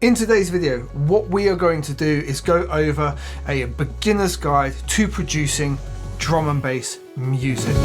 In today's video, what we are going to do is go over a beginner's guide to producing drum and bass music.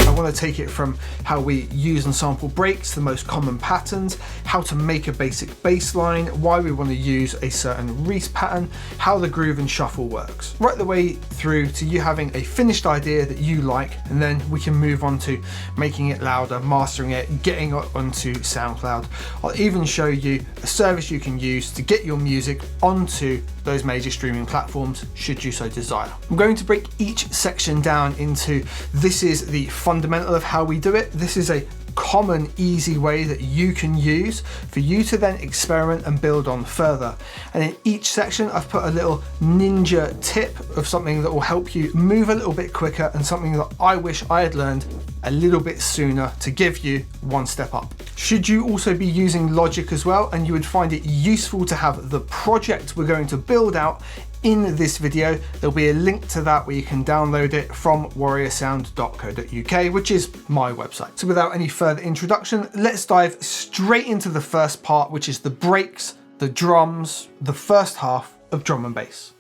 I want to take it from how we use and sample breaks, the most common patterns, how to make a basic bass line, why we want to use a certain Reese pattern, how the groove and shuffle works, right the way through to you having a finished idea that you like, and then we can move on to making it louder, mastering it, getting it onto SoundCloud. I'll even show you a service you can use to get your music onto those major streaming platforms should you so desire. I'm going to break each section down into this is the fundamental of how we do it. This is a common, easy way that you can use for you to then experiment and build on further. And in each section, I've put a little ninja tip of something that will help you move a little bit quicker and something that I wish I had learned a little bit sooner to give you one step up. Should you also be using Logic as well, and you would find it useful to have the project we're going to build out in this video, there'll be a link to that where you can download it from warriorsound.co.uk, which is my website. So without any further introduction, let's dive straight into the first part, which is the breaks, the drums, the first half of drum and bass.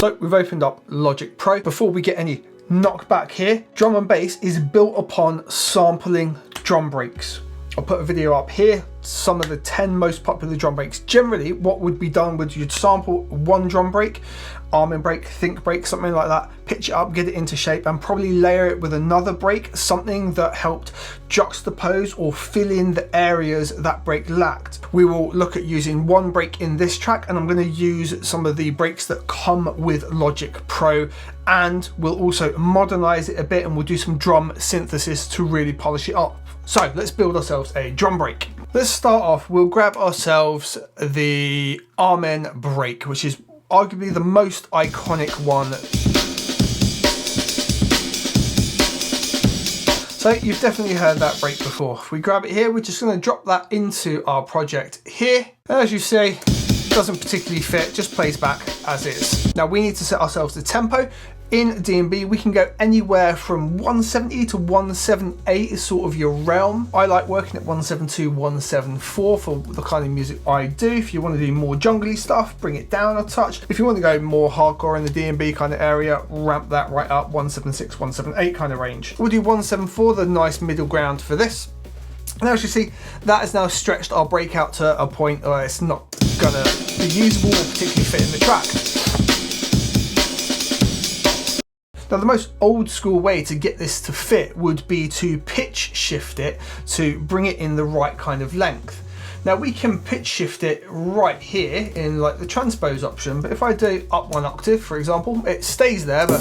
So we've opened up Logic Pro. Before we get any knockback here, drum and bass is built upon sampling drum breaks. I'll put a video up here, some of the 10 most popular drum breaks. Generally, what would be done would you'd sample one drum break, arming break, think break, something like that, pitch it up, get it into shape, and probably layer it with another break, something that helped juxtapose or fill in the areas that break lacked. We will look at using one break in this track, and I'm going to use some of the breaks that come with Logic Pro, and we'll also modernize it a bit, and we'll do some drum synthesis to really polish it up. So let's build ourselves a drum break. Let's start off, we'll grab ourselves the Amen break, which is arguably the most iconic one. So you've definitely heard that break before. If we grab it here, we're just going to drop that into our project here. And as you see, it doesn't particularly fit, just plays back as is. Now we need to set ourselves the tempo. In DnB, we can go anywhere from 170 to 178 is sort of your realm. I like working at 172, 174 for the kind of music I do. If you want to do more jungly stuff, bring it down a touch. If you want to go more hardcore in the DnB kind of area, ramp that right up, 176, 178 kind of range. We'll do 174, the nice middle ground for this. And as you see, that has now stretched our breakout to a point where it's not gonna be usable or particularly fit in the track. Now the most old school way to get this to fit would be to pitch shift it to bring it in the right kind of length. Now we can pitch shift it right here in like the transpose option, but if I do up one octave, for example, it stays there, but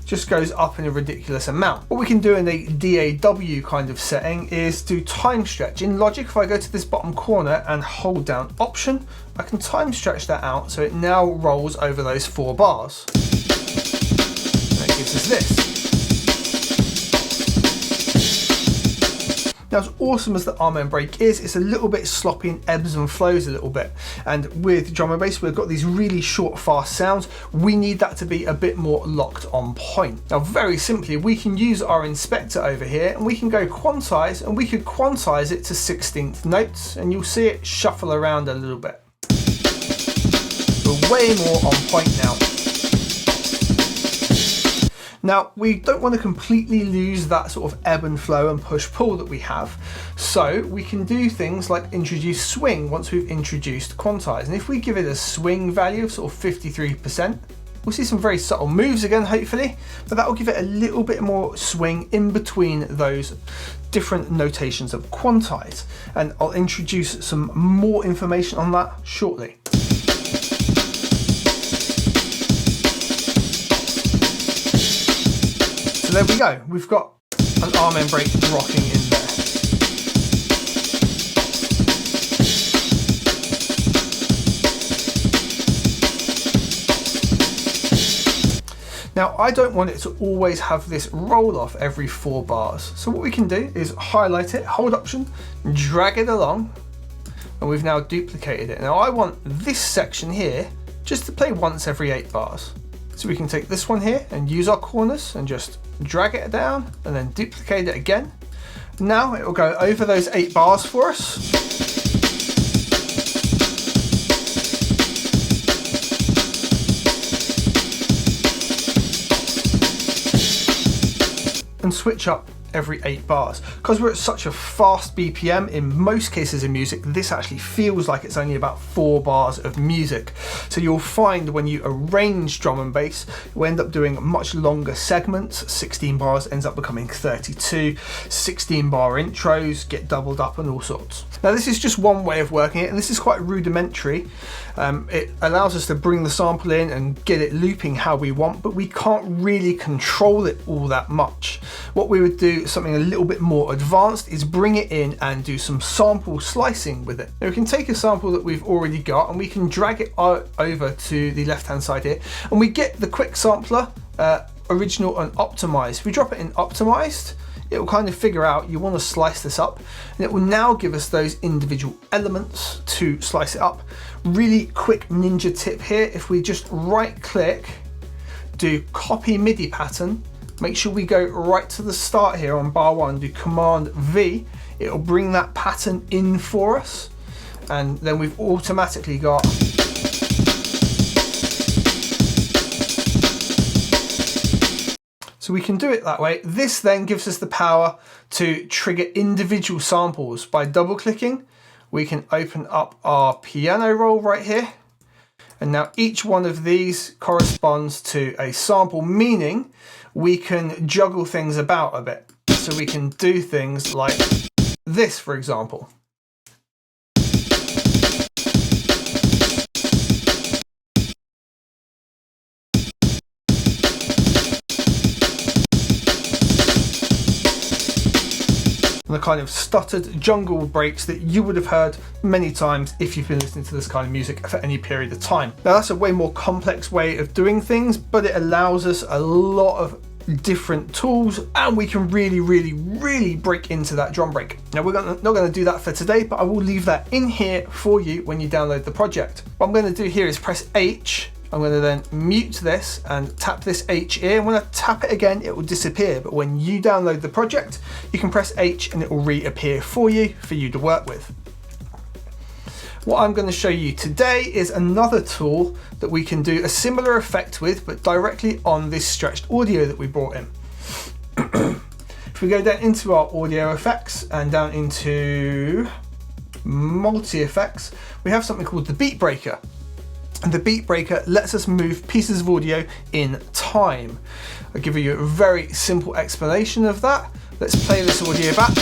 just goes up in a ridiculous amount. What we can do in a DAW kind of setting is do time stretch. In Logic, if I go to this bottom corner and hold down Option, I can time stretch that out so it now rolls over those 4 bars. And it gives us this. Now, as awesome as the Amen break is, it's a little bit sloppy and ebbs and flows a little bit. And with drum and bass, we've got these really short, fast sounds. We need that to be a bit more locked on point. Now, very simply, we can use our inspector over here and we can go quantize, and we could quantize it to 16th notes, and you'll see it shuffle around a little bit. We're way more on point now. Now, we don't want to completely lose that sort of ebb and flow and push-pull that we have. So we can do things like introduce swing once we've introduced quantize. And if we give it a swing value of sort of 53%, we'll see some very subtle moves again, hopefully, but that will give it a little bit more swing in between those different notations of quantize. And I'll introduce some more information on that shortly. So there we go, we've got an Amen break rocking in there. Now, I don't want it to always have this roll off every 4 bars. So what we can do is highlight it, hold Option, drag it along, and we've now duplicated it. Now I want this section here just to play once every 8 bars. So we can take this one here and use our corners and just drag it down and then duplicate it again. Now it will go over those 8 bars for us. And switch up every 8 bars. Because we're at such a fast BPM, in most cases in music, this actually feels like it's only about 4 bars of music. So you'll find when you arrange drum and bass, you end up doing much longer segments. 16 bars ends up becoming 32, 16 bar intros get doubled up and all sorts. Now this is just one way of working it, and this is quite rudimentary. It allows us to bring the sample in and get it looping how we want, but we can't really control it all that much. What we would do, something a little bit more advanced, is bring it in and do some sample slicing with it. Now we can take a sample that we've already got and we can drag it over to the left hand side here, and we get the quick sampler, original and optimized. If we drop it in optimized, it will kind of figure out you want to slice this up, and it will now give us those individual elements to slice it up. Really quick ninja tip here, if we just right click, do copy MIDI pattern, make sure we go right to the start here on bar 1, do Command V, it will bring that pattern in for us, and then we've automatically got so we can do it that way. This then gives us the power to trigger individual samples. By double clicking, we can open up our piano roll right here. And now each one of these corresponds to a sample, meaning we can juggle things about a bit. So we can do things like this, for example. The kind of stuttered jungle breaks that you would have heard many times if you've been listening to this kind of music for any period of time. Now that's a way more complex way of doing things, but it allows us a lot of different tools, and we can really break into that drum break. Now we're not going to do that for today, but I will leave that in here for you when you download the project. What I'm going to do here is press H. I'm going to then mute this and tap this H here, and when I tap it again it will disappear, but when you download the project you can press H and it will reappear for you to work with. What I'm going to show you today is another tool that we can do a similar effect with, but directly on this stretched audio that we brought in. If we go down into our audio effects and down into multi-effects, we have something called the beat breaker. And the beat breaker lets us move pieces of audio in time. I'll give you a very simple explanation of that. Let's play this audio back.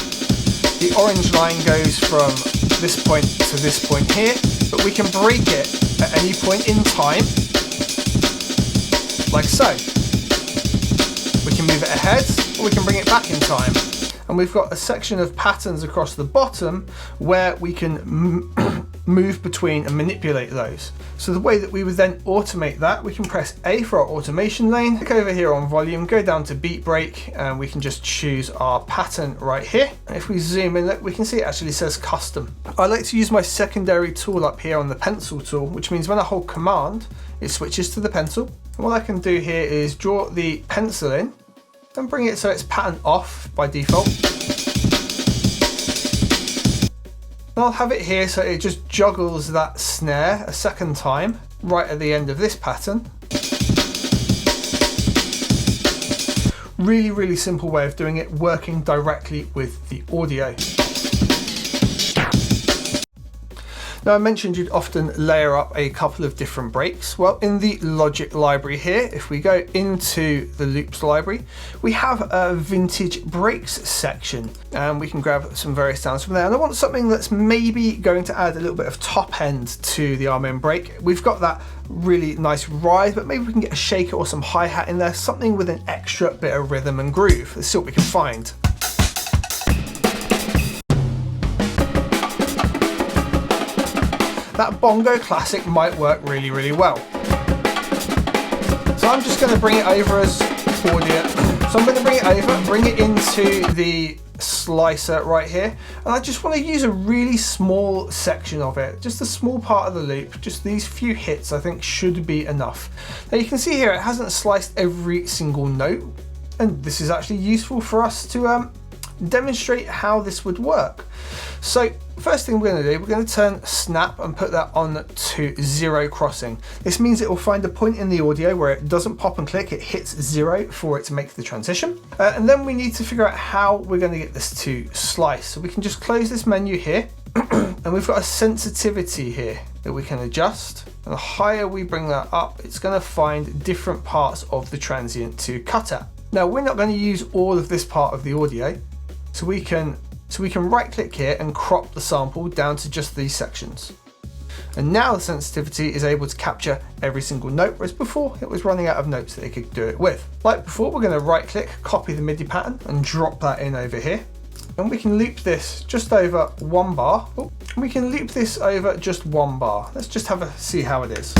The orange line goes from this point to this point here, but we can break it at any point in time, like so. We can move it ahead, or we can bring it back in time. And we've got a section of patterns across the bottom where we can move between and manipulate those. So the way that we would then automate that, we can press A for our automation lane, click over here on volume, go down to beat break, and we can just choose our pattern right here. And if we zoom in, look, we can see it actually says custom. I like to use my secondary tool up here on the pencil tool, which means when I hold command, it switches to the pencil. And what I can do here is draw the pencil in and bring it so it's pattern off by default. And I'll have it here so it just juggles that snare a second time right at the end of this pattern. Really simple way of doing it, working directly with the audio. Now I mentioned you'd often layer up a couple of different breaks. Well, in the Logic library here, if we go into the loops library, we have a vintage breaks section, and we can grab some various sounds from there. And I want something that's maybe going to add a little bit of top end to the Amen break. We've got that really nice ride, but maybe we can get a shaker or some hi-hat in there, something with an extra bit of rhythm and groove. Let's see what we can find. That bongo classic might work really well. So I'm just going to bring it over as audio. So I'm going to bring it over, bring it into the slicer right here, and I just want to use a really small section of it, just a small part of the loop. Just these few hits I think should be enough. Now you can see here it hasn't sliced every single note, and this is actually useful for us to demonstrate how this would work. So first thing we're going to do, we're going to turn snap and put that on to 0 crossing. This means it will find a point in the audio where it doesn't pop and click, it hits 0 for it to make the transition. And then we need to figure out how we're going to get this to slice. So we can just close this menu here and we've got a sensitivity here that we can adjust. And the higher we bring that up, it's going to find different parts of the transient to cut at. Now we're not going to use all of this part of the audio, so we can right click here and crop the sample down to just these sections. And now the sensitivity is able to capture every single note, whereas before it was running out of notes that it could do it with. Like before, we're going to right click, copy the MIDI pattern and drop that in over here. And we can loop this just over 1 bar. Oh, we can loop this over just 1 bar. Let's just see how it is.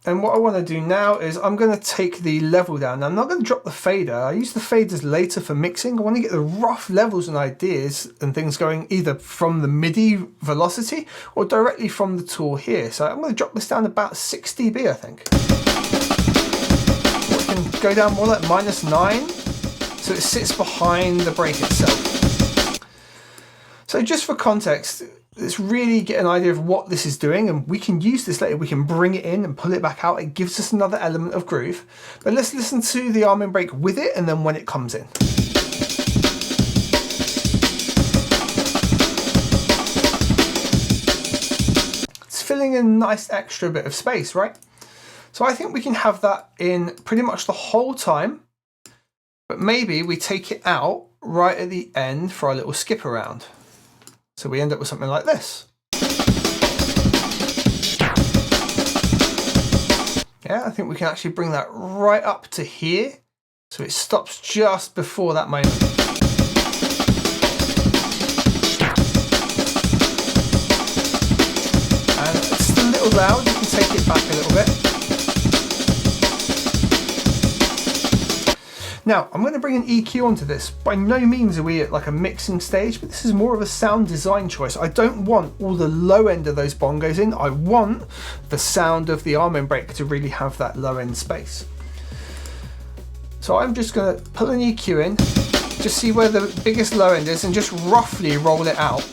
And what I want to do now is I'm going to take the level down. Now I'm not going to drop the fader. I use the faders later for mixing. I want to get the rough levels and ideas and things going either from the MIDI velocity or directly from the tool here. So I'm going to drop this down about 6 dB, I think. We can go down more like -9, so it sits behind the break itself. So just for context, let's really get an idea of what this is doing, and we can use this later. We can bring it in and pull it back out. It gives us another element of groove. But let's listen to the arming break with it and then when it comes in. It's filling in a nice extra bit of space, right? So I think we can have that in pretty much the whole time, but maybe we take it out right at the end for our little skip around. So we end up with something like this. Yeah, I think we can actually bring that right up to here. So it stops just before that moment. And it's still a little loud, you can take it back a little bit. Now, I'm going to bring an EQ onto this. By no means are we at like a mixing stage, but this is more of a sound design choice. I don't want all the low end of those bongos in. I want the sound of the arming break to really have that low end space. So I'm just going to put an EQ in, just see where the biggest low end is and just roughly roll it out.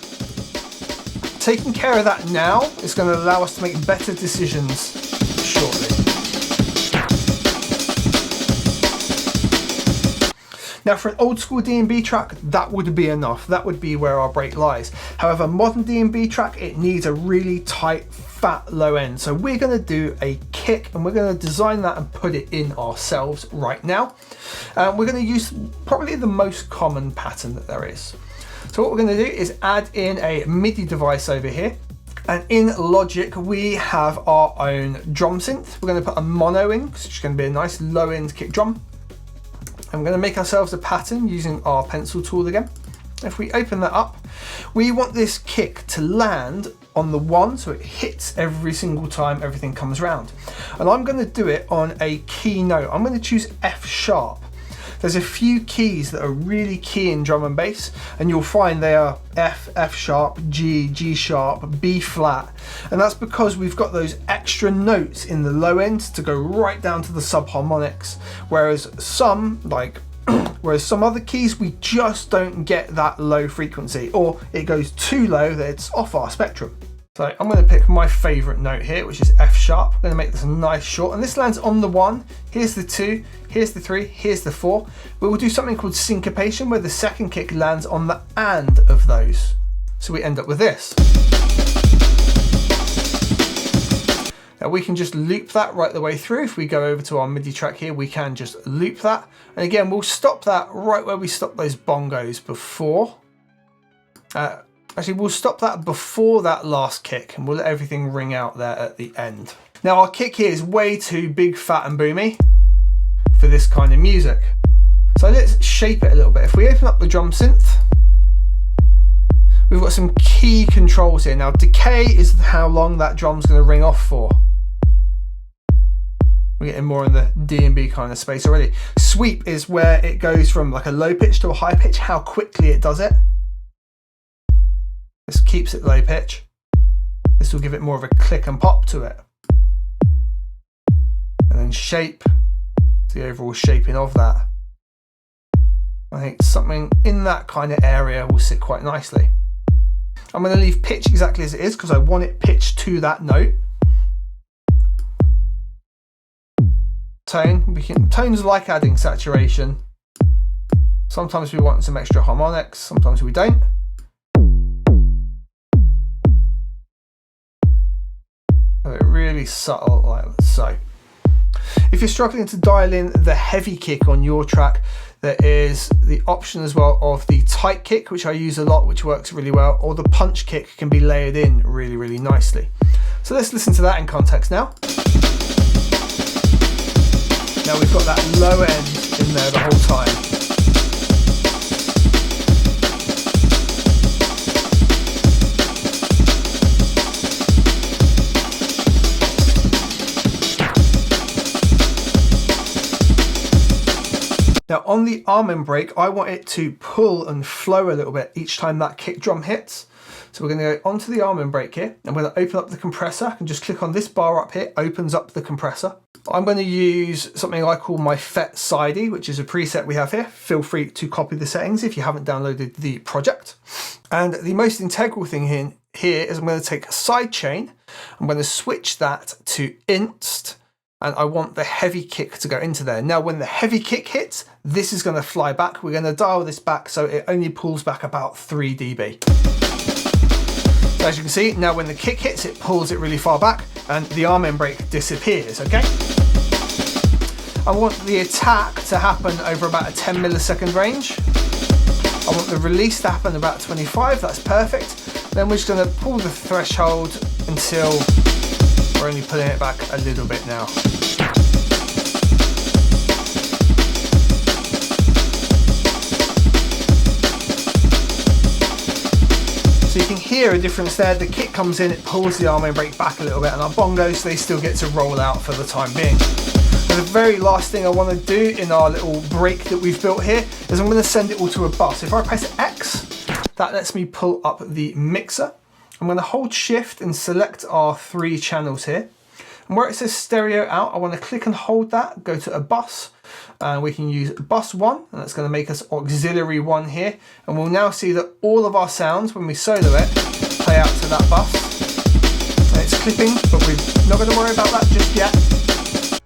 Taking care of that now is going to allow us to make better decisions shortly. Now for an old school DnB track, that would be enough. That would be where our break lies. However, modern DnB track, it needs a really tight, fat low end. So we're going to do a kick and we're going to design that and put it in ourselves right now. We're going to use probably the most common pattern that there is. So what we're going to do is add in a MIDI device over here. And in Logic, we have our own drum synth. We're going to put a mono in, because it's going to be a nice low end kick drum. I'm going to make ourselves a pattern using our pencil tool again. If we open that up, we want this kick to land on the 1, so it hits every single time everything comes round. And I'm going to do it on a key note. I'm going to choose F sharp. There's a few keys that are really key in drum and bass, and you'll find they are F, F sharp, G, G sharp, B flat. And that's because we've got those extra notes in the low end to go right down to the subharmonics. Whereas some other keys, we just don't get that low frequency, or it goes too low that it's off our spectrum. So I'm going to pick my favorite note here, which is F sharp. I'm going to make this nice short, and this lands on the 1. Here's the 2, here's the 3, here's the 4. We will do something called syncopation, where the second kick lands on the and of those. So we end up with this. Now we can just loop that right the way through. If we go over to our MIDI track here, we can just loop that. And again, we'll stop that right where we stopped those bongos before. Actually, we'll stop that before that last kick, and we'll let everything ring out there at the end. Now our kick here is way too big, fat and boomy for this kind of music. So let's shape it a little bit. If we open up the drum synth, we've got some key controls here. Now decay is how long that drum's going to ring off for. We're getting more in the DnB kind of space already. Sweep is where it goes from like a low pitch to a high pitch, how quickly it does it. This keeps it low pitch. This will give it more of a click and pop to it. And then shape, the overall shaping of that. I think something in that kind of area will sit quite nicely. I'm going to leave pitch exactly as it is because I want it pitched to that note. Tone, tones like adding saturation. Sometimes we want some extra harmonics, sometimes we don't. Really subtle like so. If you're struggling to dial in the heavy kick on your track, there is the option as well of the tight kick, which I use a lot, which works really well, or the punch kick can be layered in really, really nicely. So let's listen to that in context now. Now we've got that low end in there the whole time. Now on the almond break, I want it to pull and flow a little bit each time that kick drum hits. So we're going to go onto the almond break here. I'm going to open up the compressor. I can just click on this bar up here, opens up the compressor. I'm going to use something I call my FET SIDE, which is a preset we have here. Feel free to copy the settings if you haven't downloaded the project. And the most integral thing here is I'm going to take a side chain. I'm going to switch that to inst. And I want the heavy kick to go into there. Now, when the heavy kick hits, this is going to fly back. We're going to dial this back so it only pulls back about 3 dB. So as you can see, now when the kick hits, it pulls it really far back and the almond break disappears, okay? I want the attack to happen over about a 10 millisecond range. I want the release to happen about 25, that's perfect. Then we're just going to pull the threshold until we're only pulling it back a little bit now. So you can hear a difference there. The kick comes in, it pulls the almond break back a little bit, and our bongos, they still get to roll out for the time being. And the very last thing I want to do in our little break that we've built here is I'm going to send it all to a bus. If I press X, that lets me pull up the mixer. I'm going to hold shift and select our 3 channels here. And where it says stereo out, I want to click and hold that, go to a bus, and we can use bus 1, and that's going to make us auxiliary 1 here. And we'll now see that all of our sounds, when we solo it, play out to that bus. And it's clipping, but we're not going to worry about that just yet.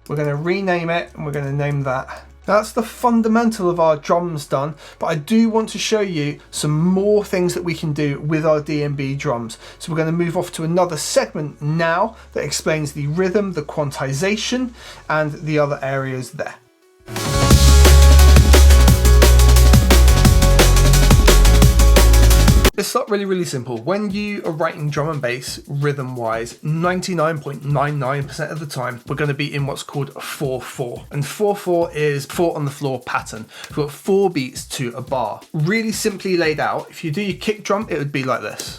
We're going to rename it, and we're going to name that. That's the fundamental of our drums done, but I do want to show you some more things that we can do with our DnB drums. So we're going to move off to another segment now that explains the rhythm, the quantization, and the other areas there. It's not really simple. When you are writing drum and bass rhythm wise, 99.99% of the time, we're going to be in what's called 4/4. And 4/4 is 4 on the floor pattern. We've got 4 beats to a bar. Really simply laid out. If you do your kick drum, it would be like this.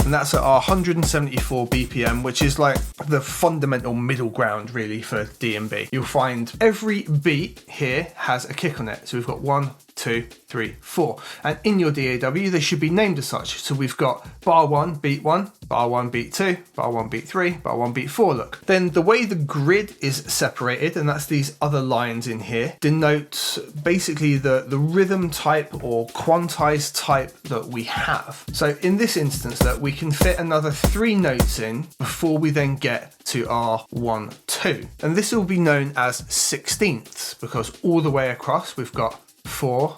And that's at our 174 BPM, which is like the fundamental middle ground really for DnB. You'll find every beat here has a kick on it. So we've got 1, 2, 3, 4. And in your DAW, they should be named as such. So we've got bar 1, beat 1, bar 1, beat 2, bar 1, beat 3, bar 1, beat 4 look. Then the way the grid is separated, and that's these other lines in here, denotes basically the rhythm type or quantized type that we have. So in this instance, that we can fit another 3 notes in before we then get to our 1, 2. And this will be known as 16ths because all the way across we've got 4,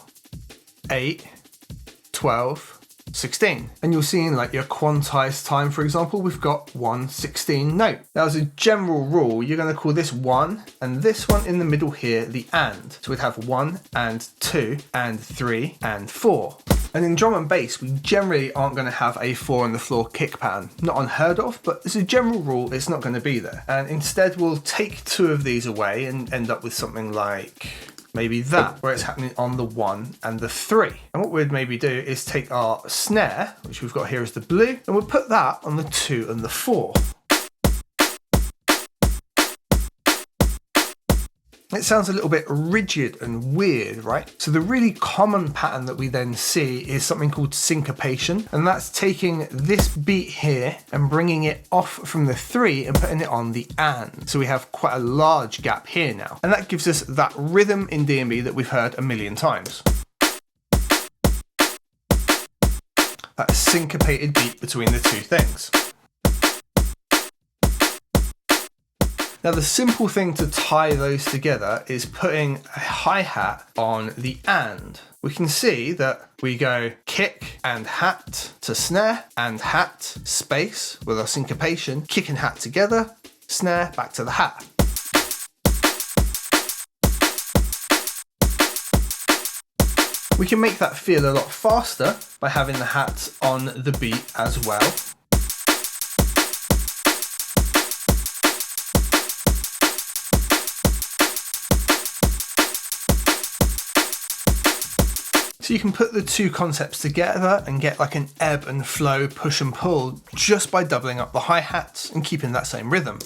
8, 12, 16. And you'll see in like your quantized time, for example, we've got 1/16 note. Now as a general rule, you're going to call this 1 and this one in the middle here the and. So we'd have 1 and 2 and 3 and 4. And in drum and bass, we generally aren't going to have a 4 on the floor kick pattern. Not unheard of, but as a general rule, it's not going to be there. And instead we'll take 2 of these away and end up with something like maybe that, where it's happening on the 1 and the 3. And what we'd maybe do is take our snare, which we've got here as the blue, and we'll put that on the 2 and the 4. it sounds a little bit rigid and weird, right? So the really common pattern that we then see is something called syncopation, and that's taking this beat here and bringing it off from the 3 and putting it on the and. So we have quite a large gap here now, and that gives us that rhythm in DnB that we've heard a million times. That syncopated beat between the two things. Now the simple thing to tie those together is putting a hi-hat on the and. We can see that we go kick and hat to snare and hat space with our syncopation, kick and hat together, snare back to the hat. We can make that feel a lot faster by having the hat on the beat as well. So you can put the two concepts together and get like an ebb and flow, push and pull just by doubling up the hi-hats and keeping that same rhythm.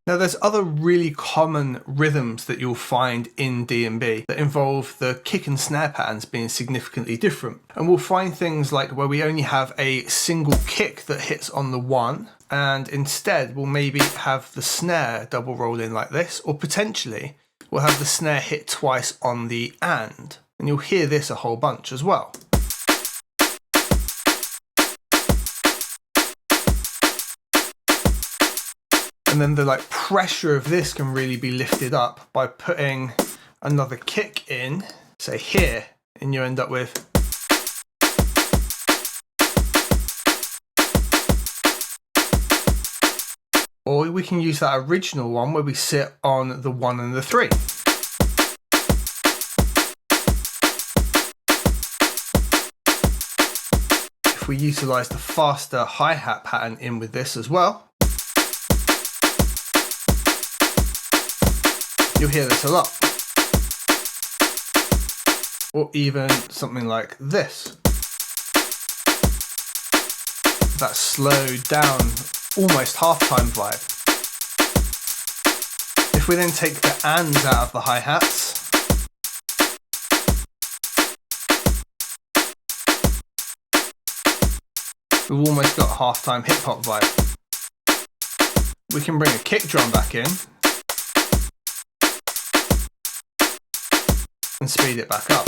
Now there's other really common rhythms that you'll find in DnB that involve the kick and snare patterns being significantly different. And we'll find things like where we only have a single kick that hits on the 1, and instead we'll maybe have the snare double roll in like this, or potentially we'll have the snare hit twice on the and you'll hear this a whole bunch as well. And then the pressure of this can really be lifted up by putting another kick in, say here, and you end up with. Or we can use that original one where we sit on the 1 and the 3. If we utilize the faster hi-hat pattern in with this as well, you'll hear this a lot. Or even something like this. That slowed down, almost halftime vibe. If we then take the ands out of the hi-hats, we've almost got halftime hip-hop vibe. We can bring a kick drum back in and speed it back up.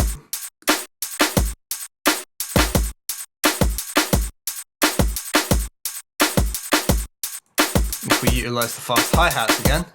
If we utilise the fast hi-hats again,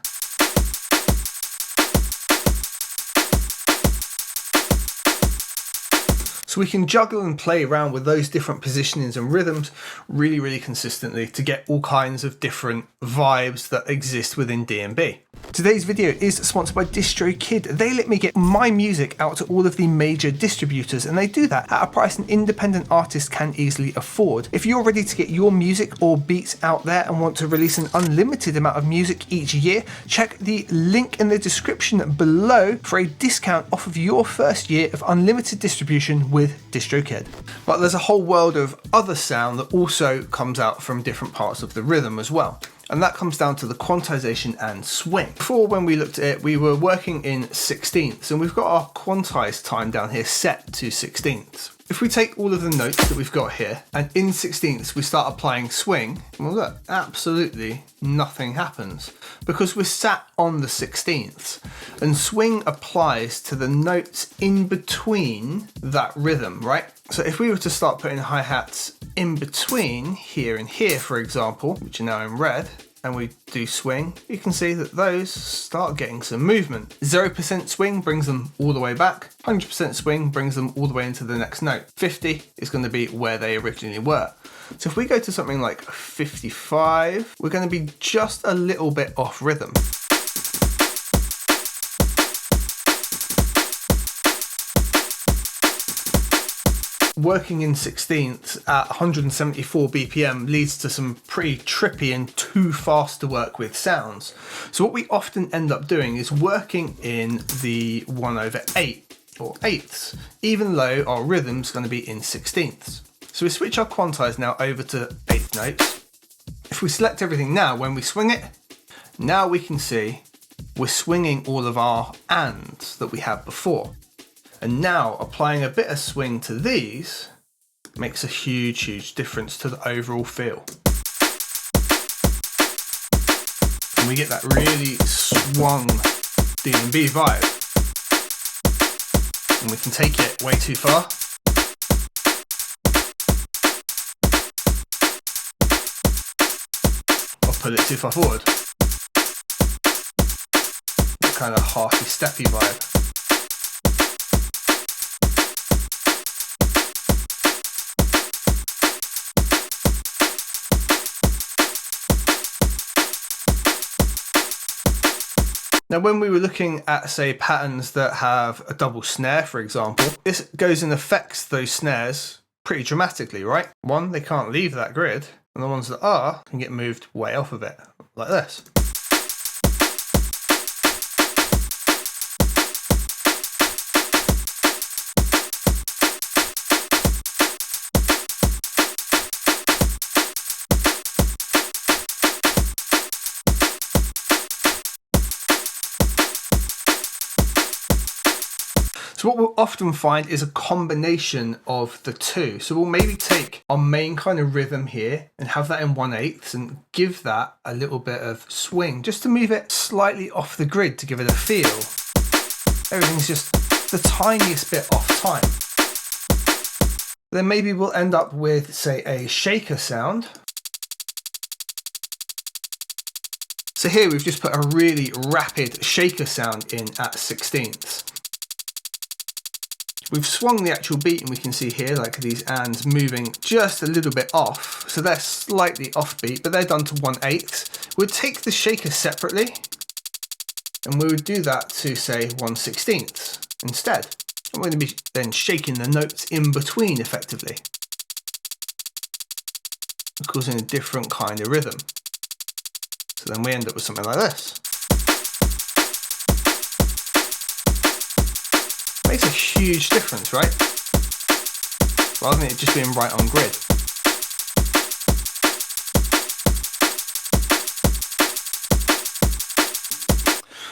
so we can juggle and play around with those different positionings and rhythms really, really consistently to get all kinds of different vibes that exist within DnB. Today's video is sponsored by DistroKid. They let me get my music out to all of the major distributors, and they do that at a price an independent artist can easily afford. If you're ready to get your music or beats out there and want to release an unlimited amount of music each year, check the link in the description below for a discount off of your first year of unlimited distribution with DistroKid. But there's a whole world of other sound that also comes out from different parts of the rhythm as well. And that comes down to the quantization and swing. Before, when we looked at it, we were working in 16ths, and we've got our quantized time down here set to 16ths. If we take all of the notes that we've got here, and in 16ths we start applying swing, well look, absolutely nothing happens, because we're sat on the 16ths, and swing applies to the notes in between that rhythm, right? So if we were to start putting hi-hats in between here and here, for example, which are now in red, and we do swing, you can see that those start getting some movement. 0% swing brings them all the way back. 100% swing brings them all the way into the next note. 50 is going to be where they originally were. So if we go to something like 55, we're going to be just a little bit off rhythm. Working in 16ths at 174 BPM leads to some pretty trippy and too fast to work with sounds. So what we often end up doing is working in the 1/8 or eighths, even though our rhythm's going to be in 16ths. So we switch our quantize now over to eighth notes. If we select everything now, when we swing it, now we can see we're swinging all of our ands that we had before. And now applying a bit of swing to these makes a huge difference to the overall feel. And we get that really swung DnB vibe. And we can take it way too far. Or pull it too far forward. That kind of hearty, steppy vibe. Now, when we were looking at, say, patterns that have a double snare, for example, this goes and affects those snares pretty dramatically, right? One, they can't leave that grid, and the ones that are can get moved way off of it, like this. So what we'll often find is a combination of the two. So we'll maybe take our main kind of rhythm here and have that in 1/8 and give that a little bit of swing, just to move it slightly off the grid to give it a feel. Everything's just the tiniest bit off time. Then maybe we'll end up with, say, a shaker sound. So here we've just put a really rapid shaker sound in at 16ths. We've swung the actual beat and we can see here like these ands moving just a little bit off. So they're slightly offbeat, but they're done to 1/8. We'd take the shaker separately and we would do that to, say, 1/16 instead. And we're going to be then shaking the notes in between effectively, causing a different kind of rhythm. So then we end up with something like this. Makes a huge difference, right? Rather than it just being right on grid.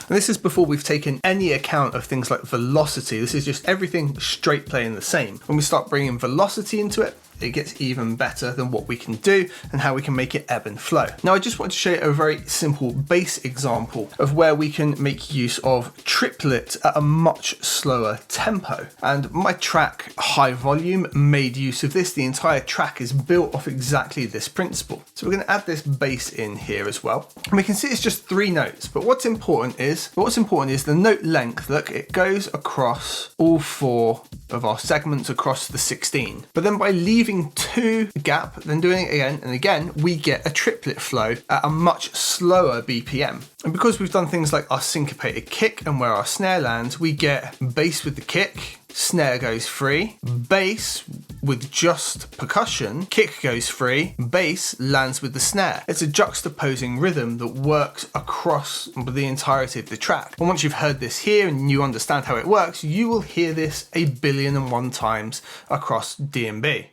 And this is before we've taken any account of things like velocity. This is just everything straight playing the same. When we start bringing velocity into it, it gets even better than what we can do and how we can make it ebb and flow. Now, I just want to show you a very simple bass example of where we can make use of triplets at a much slower tempo. And my track, High Volume, made use of this. The entire track is built off exactly this principle. So we're going to add this bass in here as well. And we can see it's just 3 notes, but what's important is the note length. Look, it goes across all 4 of our segments across the 16. But then by leaving 2 gap, then doing it again and again, we get a triplet flow at a much slower BPM. And because we've done things like our syncopated kick and where our snare lands, we get bass with the kick, snare goes free, bass with just percussion, kick goes free, bass lands with the snare. It's a juxtaposing rhythm that works across the entirety of the track. And once you've heard this here and you understand how it works, you will hear this 1,000,000,001 times across DnB.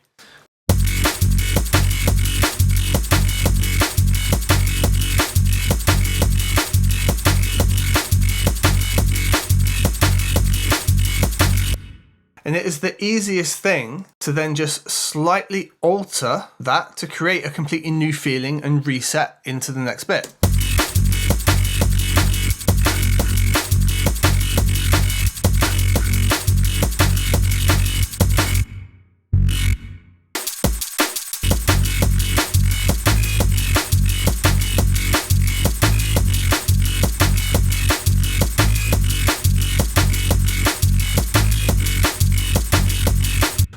And it is the easiest thing to then just slightly alter that to create a completely new feeling and reset into the next bit.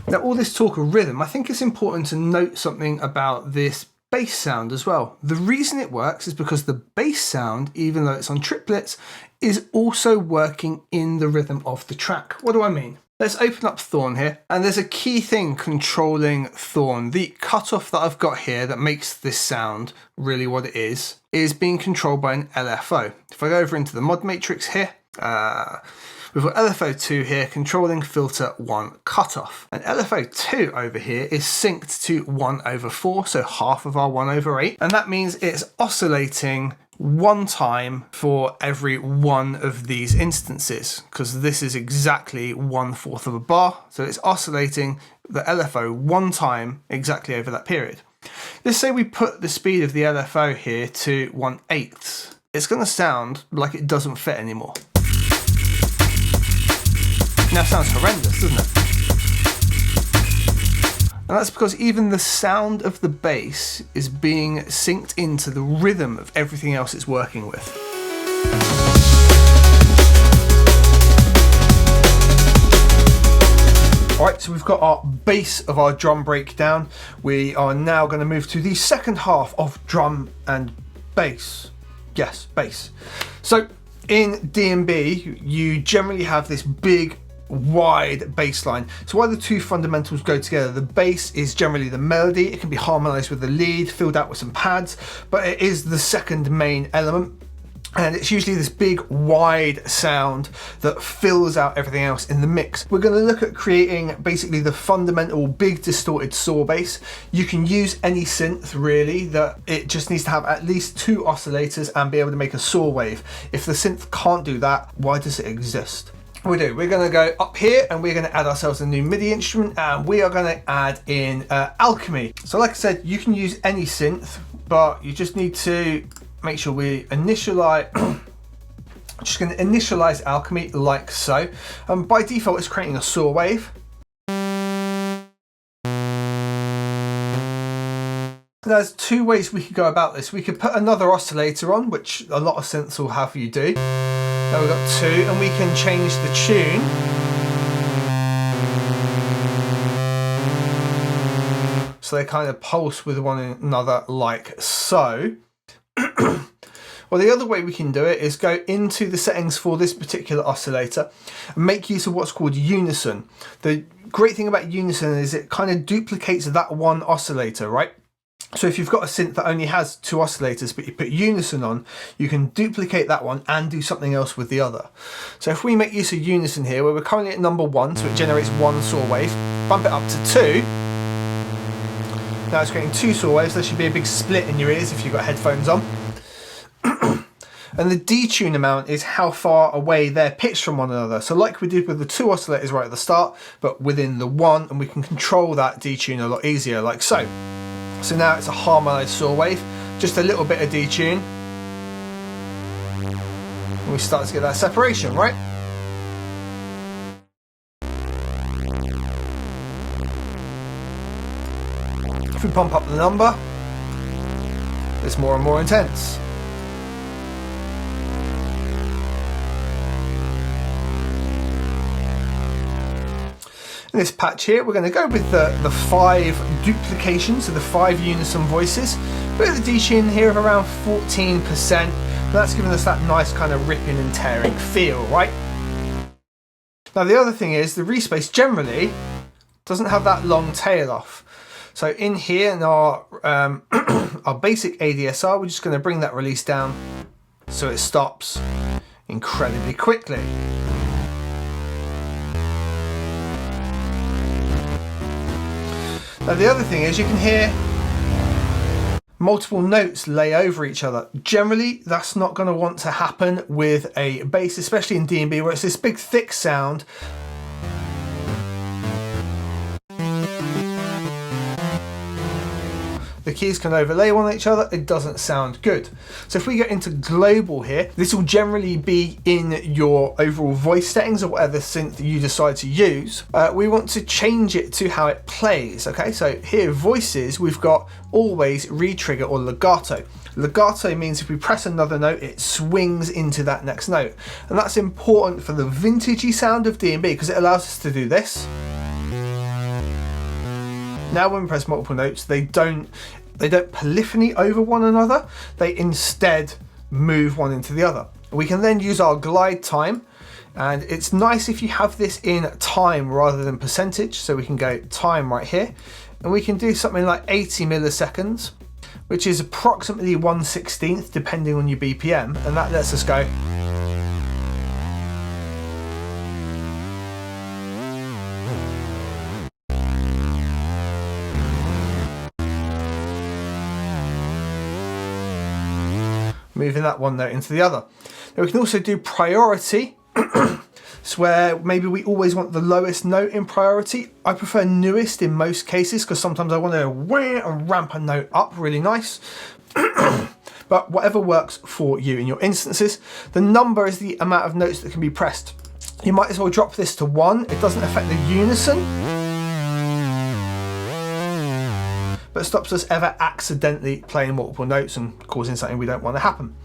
Now, all this talk of rhythm, I think it's important to note something about this bass sound as well. The reason it works is because the bass sound, even though it's on triplets, is also working in the rhythm of the track. What do I mean? Let's open up Thorn here, and there's a key thing controlling Thorn. The cutoff that I've got here that makes this sound really what it is being controlled by an LFO. If I go over into the mod matrix here, We've got LFO2 here controlling filter 1 cutoff. And LFO2 over here is synced to 1/4, so half of our 1/8. And that means it's oscillating one time for every one of these instances, because this is exactly 1/4 of a bar. So it's oscillating the LFO one time exactly over that period. Let's say we put the speed of the LFO here to 1/8. It's going to sound like it doesn't fit anymore. Now it sounds horrendous, doesn't it? And that's because even the sound of the bass is being synced into the rhythm of everything else it's working with. Alright, so we've got our bass of our drum breakdown. We are now going to move to the second half of drum and bass. Yes, bass. So in DnB, you generally have this big, wide bass line. So while the two fundamentals go together, the bass is generally the melody. It can be harmonized with the lead, filled out with some pads, but it is the second main element. And it's usually this big, wide sound that fills out everything else in the mix. We're going to look at creating basically the fundamental big distorted saw bass. You can use any synth really, that it just needs to have at least 2 oscillators and be able to make a saw wave. If the synth can't do that, why does it exist? We're going to go up here and we're going to add ourselves a new MIDI instrument, and we are going to add in Alchemy. So like I said, you can use any synth, but you just need to make sure we initialize, just going to initialize Alchemy like so. By default, it's creating a saw wave. There's 2 ways we could go about this. We could put another oscillator on, which a lot of synths will have you do. Now we've got 2, and we can change the tune. So they kind of pulse with one another like so. Well, the other way we can do it is go into the settings for this particular oscillator and make use of what's called unison. The great thing about unison is it kind of duplicates that one oscillator, right? So if you've got a synth that only has 2 oscillators, but you put unison on, you can duplicate that one and do something else with the other. So if we make use of unison here, where we're currently at number 1, so it generates 1 saw wave, bump it up to 2. Now it's creating 2 saw waves. There should be a big split in your ears if you've got headphones on. And the detune amount is how far away they're pitched from one another. So like we did with the 2 oscillators right at the start, but within the 1, and we can control that detune a lot easier, like so. So now it's a harmonized saw wave, just a little bit of detune. And we start to get that separation, right? If we pump up the number, it's more and more intense. In this patch here, we're going to go with the 5 duplications, so the 5 unison voices. Bit of the detune here of around 14%. That's giving us that nice kind of ripping and tearing feel, right? Now the other thing is the respace generally doesn't have that long tail off. So in here in our, our basic ADSR, we're just going to bring that release down so it stops incredibly quickly. Now the other thing is you can hear multiple notes lay over each other. Generally, that's not going to want to happen with a bass, especially in DnB, where it's this big thick sound. The keys can overlay on each other, it doesn't sound good. So if we get into global here, this will generally be in your overall voice settings or whatever synth you decide to use. We want to change it to how it plays, okay? So here, voices, we've got always re-trigger or legato. Legato means if we press another note, it swings into that next note. And that's important for the vintagey sound of DnB because it allows us to do this. Now when we press multiple notes, they don't polyphony over one another, they instead move one into the other. We can then use our glide time, and it's nice if you have this in time rather than percentage, so we can go time right here, and we can do something like 80 milliseconds, which is approximately 1/16 depending on your BPM, and that lets us go. moving that one note into the other. Now we can also do priority. It's where maybe we always want the lowest note in priority. I prefer newest in most cases because sometimes I want to and ramp a note up really nice. But whatever works for you in your instances. The number is the amount of notes that can be pressed. You might as well drop this to 1. It doesn't affect the unison, but stops us ever accidentally playing multiple notes and causing something we don't want to happen.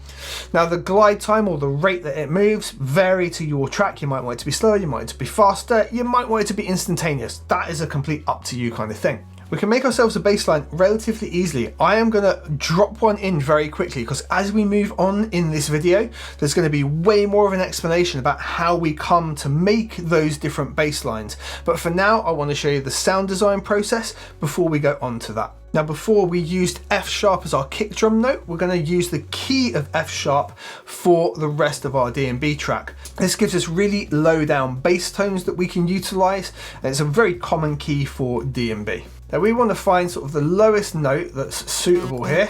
Now the glide time or the rate that it moves vary to your track. You might want it to be slower, you might want it to be faster, you might want it to be instantaneous. That is a complete up to you kind of thing. We can make ourselves a bass line relatively easily. I am going to drop one in very quickly because as we move on in this video, there's going to be way more of an explanation about how we come to make those different bass lines. But for now, I want to show you the sound design process before we go on to that. Now, before we used F sharp as our kick drum note, we're going to use the key of F sharp for the rest of our DnB track. This gives us really low down bass tones that we can utilize, and it's a very common key for DnB. Now we want to find sort of the lowest note that's suitable here.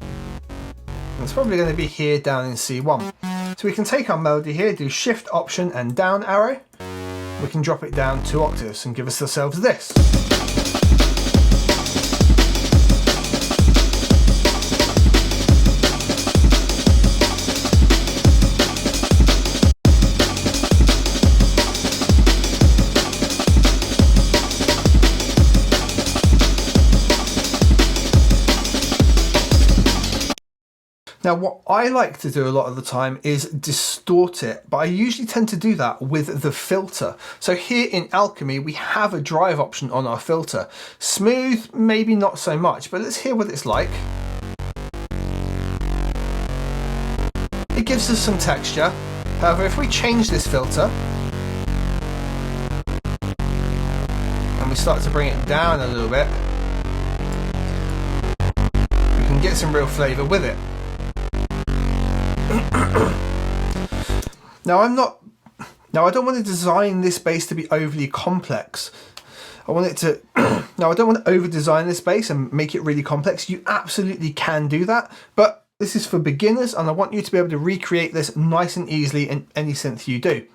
And it's probably going to be here down in C1. So we can take our melody here, do Shift, Option and down arrow. We can drop it down 2 octaves and give ourselves this. Now what I like to do a lot of the time is distort it, but I usually tend to do that with the filter. So here in Alchemy we have a drive option on our filter. Smooth, maybe not so much, but let's hear what it's like. It gives us some texture. However, if we change this filter and we start to bring it down a little bit, we can get some real flavour with it. Now I don't want to design this bass to be overly complex. I want it to, now I don't want to over design this bass and make it really complex. You absolutely can do that, but this is for beginners and I want you to be able to recreate this nice and easily in any synth you do.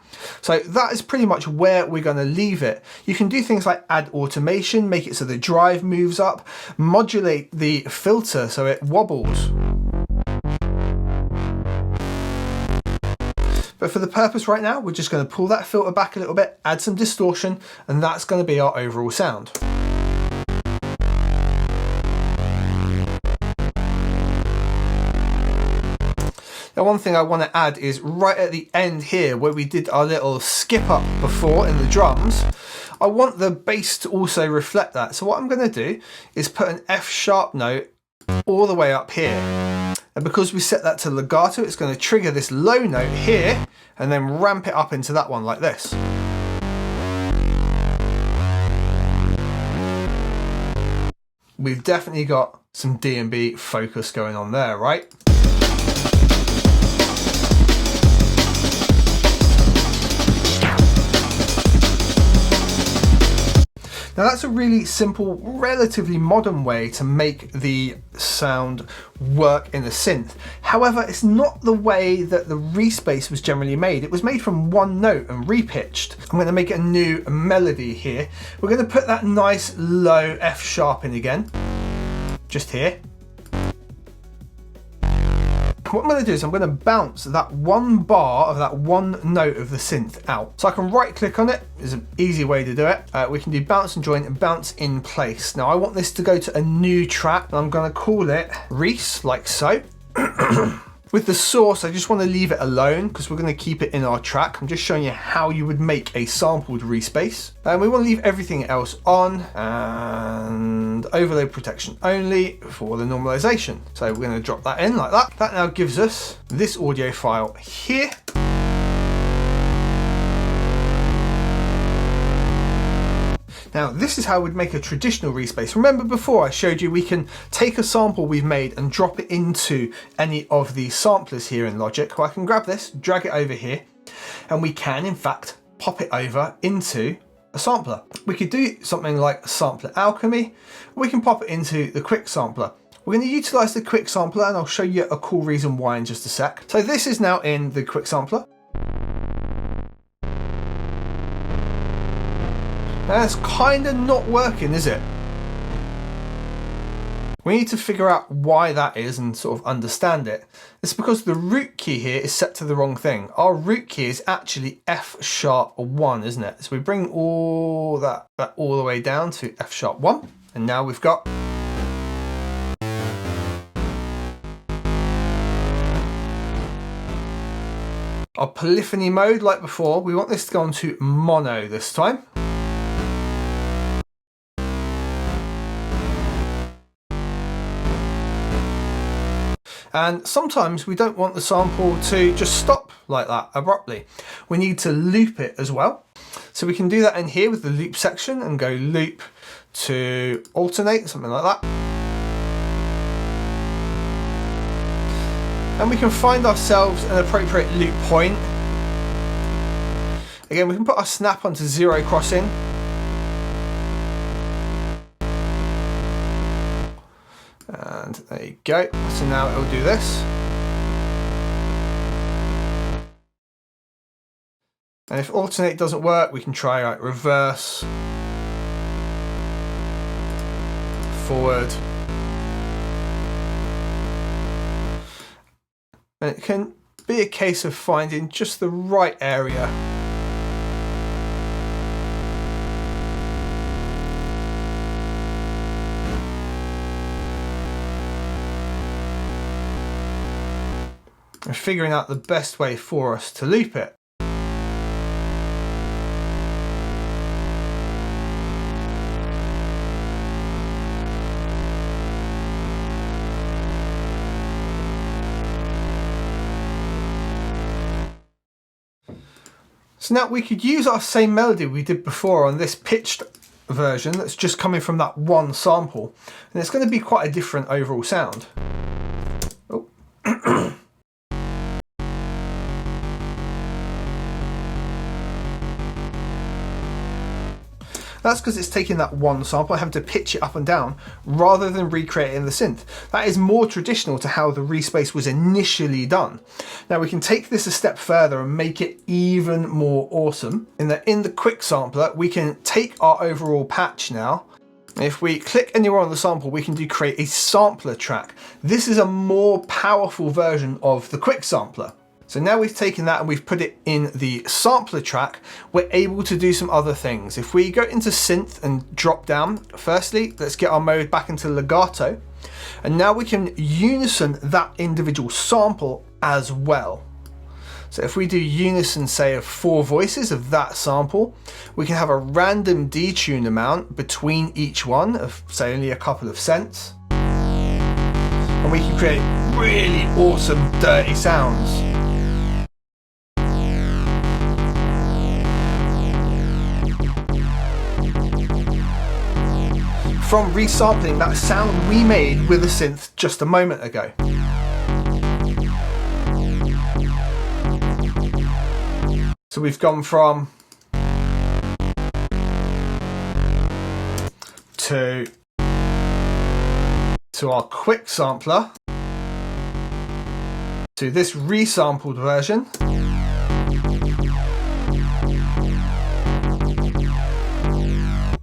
So that is pretty much where we're going to leave it. You can do things like add automation, make it so the drive moves up, modulate the filter so it wobbles. But for the purpose right now, we're just going to pull that filter back a little bit, add some distortion, and that's going to be our overall sound. Now one thing I want to add is right at the end here where we did our little skip up before in the drums, I want the bass to also reflect that. So what I'm going to do is put an F sharp note all the way up here. And because we set that to legato, it's going to trigger this low note here and then ramp it up into that one like this. We've definitely got some DnB focus going on there, right? Now that's a really simple, relatively modern way to make the sound work in a synth. However, it's not the way that the Reese bass was generally made. It was made from one note and repitched. I'm going to make a new melody here. We're going to put that nice low F sharp in again, just here. What I'm going to do is I'm going to bounce that one bar of that one note of the synth out. So I can right click on it, is an easy way to do it. We can do bounce and join and bounce in place. Now I want this to go to a new track and I'm going to call it Reese, like so. With the source, I just want to leave it alone because we're going to keep it in our track. I'm just showing you how you would make a sampled Reese bass. And we want to leave everything else on and overlay protection only for the normalization. So we're going to drop that in like that. That now gives us this audio file here. Now this is how we'd make a traditional Reese bass. Remember before I showed you we can take a sample we've made and drop it into any of the samplers here in Logic. Well, I can grab this, drag it over here, and we can in fact pop it over into a sampler. We could do something like Sampler Alchemy, we can pop it into the Quick Sampler. We're going to utilize the quick sampler, and I'll show you a cool reason why in just a sec. So this is now in the quick sampler. That's kind of not working, is it? We need to figure out why that is and sort of understand it. It's because the root key here is set to the wrong thing. Our root key is actually F#1, isn't it? So we bring all that all the way down to F#1, and now we've got our polyphony mode like before. We want this to go on to mono this time. And sometimes we don't want the sample to just stop like that abruptly. We need to loop it as well. So we can do that in here with the loop section and go loop to alternate, something like that. And we can find ourselves an appropriate loop point. Again, we can put our snap onto 0 crossing. And there you go. So now it will do this. And if alternate doesn't work, we can try like reverse, forward. And it can be a case of finding just the right area. And figuring out the best way for us to loop it. So now we could use our same melody we did before on this pitched version that's just coming from that one sample, and it's going to be quite a different overall sound. Oh. That's because it's taking that one sample and having to pitch it up and down rather than recreating the synth. That is more traditional to how the respace was initially done. Now we can take this a step further and make it even more awesome. In the quick sampler, we can take our overall patch now. If we click anywhere on the sample, we can create a sampler track. This is a more powerful version of the quick sampler. So now we've taken that and we've put it in the sampler track, we're able to do some other things. If we go into synth and drop down, firstly, let's get our mode back into legato. And now we can unison that individual sample as well. So if we do unison, say, of 4 voices of that sample, we can have a random detune amount between each one of, say, only a couple of cents. And we can create really awesome, dirty sounds. From resampling that sound we made with a synth just a moment ago. So we've gone from to our quick sampler to this resampled version.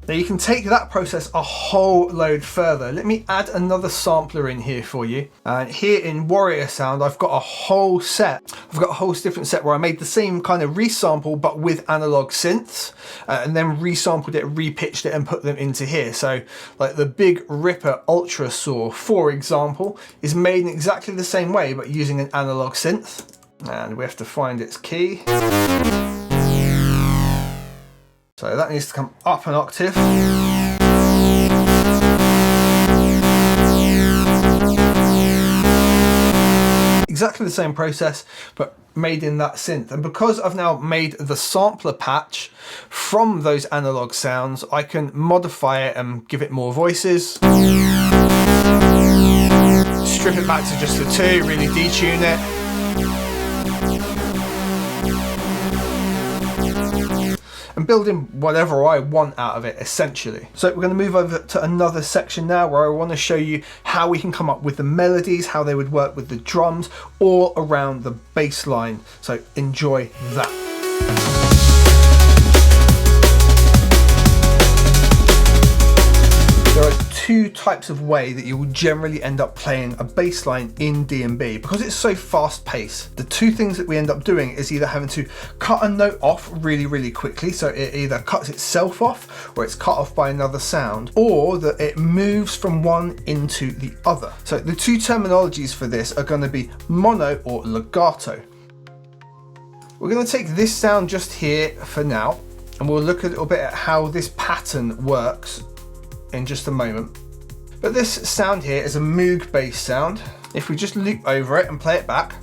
Now you can take that process a whole load further. Let me add another sampler in here for you. And here in Warrior Sound, I've got a whole set. I've got a whole different set where I made the same kind of resample, but with analog synths, and then resampled it, repitched it, and put them into here. So like the Big Ripper Ultra Saw, for example, is made in exactly the same way, but using an analog synth. And we have to find its key. So that needs to come up an octave. Exactly the same process, but made in that synth. And because I've now made the sampler patch from those analog sounds, I can modify it and give it more voices. Strip it back to just the 2, really detune it. and build in whatever I want out of it, essentially. So we're going to move over to another section now where I want to show you how we can come up with the melodies, how they would work with the drums, all around the bass line. So enjoy that. There are two types of way that you will generally end up playing a bass line in DnB. Because it's so fast paced, the two things that we end up doing is either having to cut a note off really quickly, so it either cuts itself off or it's cut off by another sound, or that it moves from one into the other. So the two terminologies for this are going to be mono or legato. We're going to take this sound just here for now, and we'll look a little bit at how this pattern works in just a moment. But this sound here is a Moog bass sound. If we just loop over it and play it back,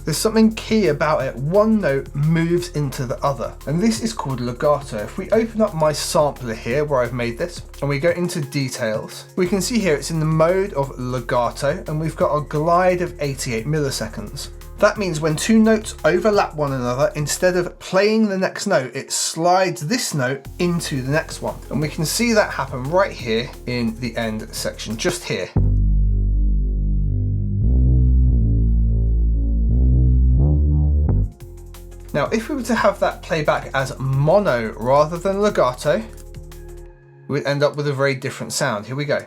there's something key about it. One note moves into the other, and this is called legato. If we open up my sampler here where I've made this, and we go into details, we can see here it's in the mode of legato, and we've got a glide of 88 milliseconds. That means when two notes overlap one another, instead of playing the next note, it slides this note into the next one. And we can see that happen right here in the end section, just here. Now, if we were to have that play back as mono rather than legato, we'd end up with a very different sound. Here we go.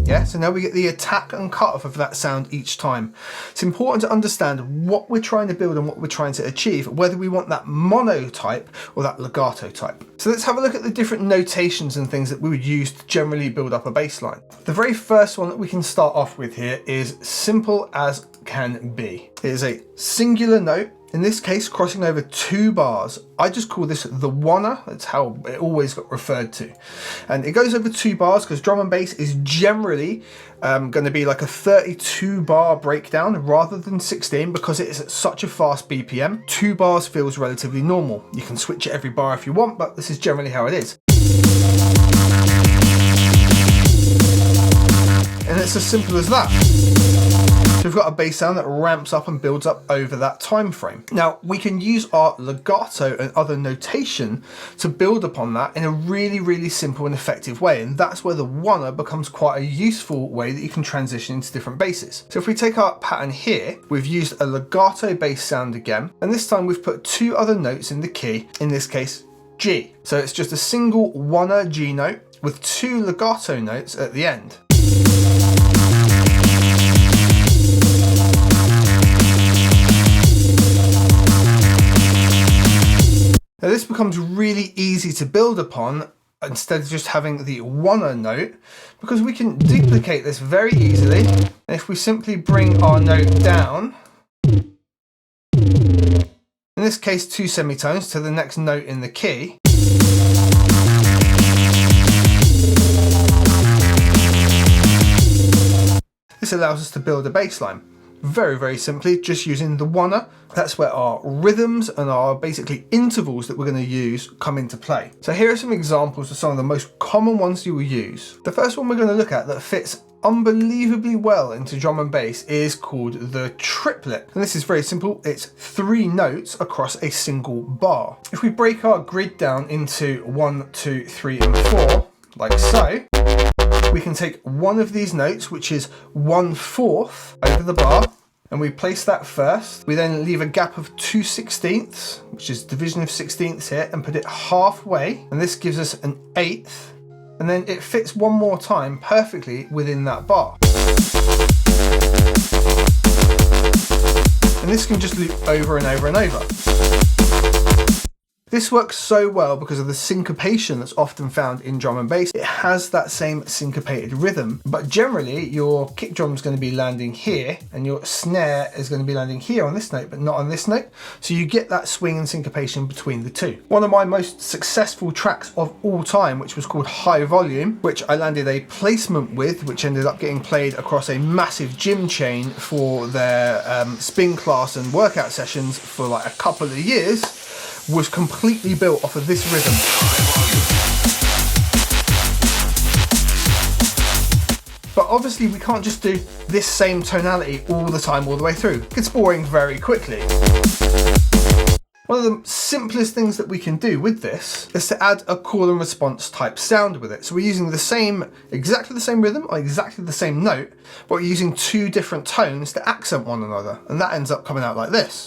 Yeah, so now we get the attack and cut off of that sound each time. It's important to understand what we're trying to build and what we're trying to achieve, whether we want that mono type or that legato type. So let's have a look at the different notations and things that we would use to generally build up a bass line. The very first one that we can start off with here is simple as can be. It is a singular note, in this case crossing over two bars. I just call this the oneer, that's how it always got referred to. And it goes over two bars because drum and bass is generally going to be like a 32 bar breakdown rather than 16, because it's at such a fast BPM. 2 bars feels relatively normal. You can switch it every bar if you want, but this is generally how it is. And it's as simple as that. So we've got a bass sound that ramps up and builds up over that time frame. Now we can use our legato and other notation to build upon that in a really simple and effective way, and that's where the oneer becomes quite a useful way that you can transition into different basses. So if we take our pattern here, we've used a legato bass sound again, and this time we've put 2 other notes in the key, in this case G. So it's just a single oneer G note with 2 legato notes at the end. Now this becomes really easy to build upon instead of just having the oneer note, because we can duplicate this very easily. And if we simply bring our note down, in this case 2 semitones to the next note in the key, this allows us to build a bass line. Very simply, just using the oneer. That's where our rhythms and our basically intervals that we're going to use come into play. So here are some examples of some of the most common ones you will use. The first one we're going to look at that fits unbelievably well into drum and bass is called the triplet. And this is very simple. It's 3 notes across a single bar. If we break our grid down into 1, 2, 3, and 4, like so, we can take one of these notes, which is 1/4 over the bar, and we place that first. We then leave a gap of 2/16, which is division of 16ths here, and put it halfway, and this gives us an 1/8, and then it fits one more time perfectly within that bar. And this can just loop over and over and over. This works so well because of the syncopation that's often found in drum and bass. It has that same syncopated rhythm, but generally your kick drum is going to be landing here and your snare is going to be landing here on this note, but not on this note. So you get that swing and syncopation between the two. One of my most successful tracks of all time, which was called High Volume, which I landed a placement with, which ended up getting played across a massive gym chain for their spin class and workout sessions for like a couple of years, was completely built off of this rhythm. But obviously we can't just do this same tonality all the time, all the way through. It gets boring very quickly. One of the simplest things that we can do with this is to add a call and response type sound with it. So we're using exactly the same rhythm, or exactly the same note, but we're using two different tones to accent one another. And that ends up coming out like this.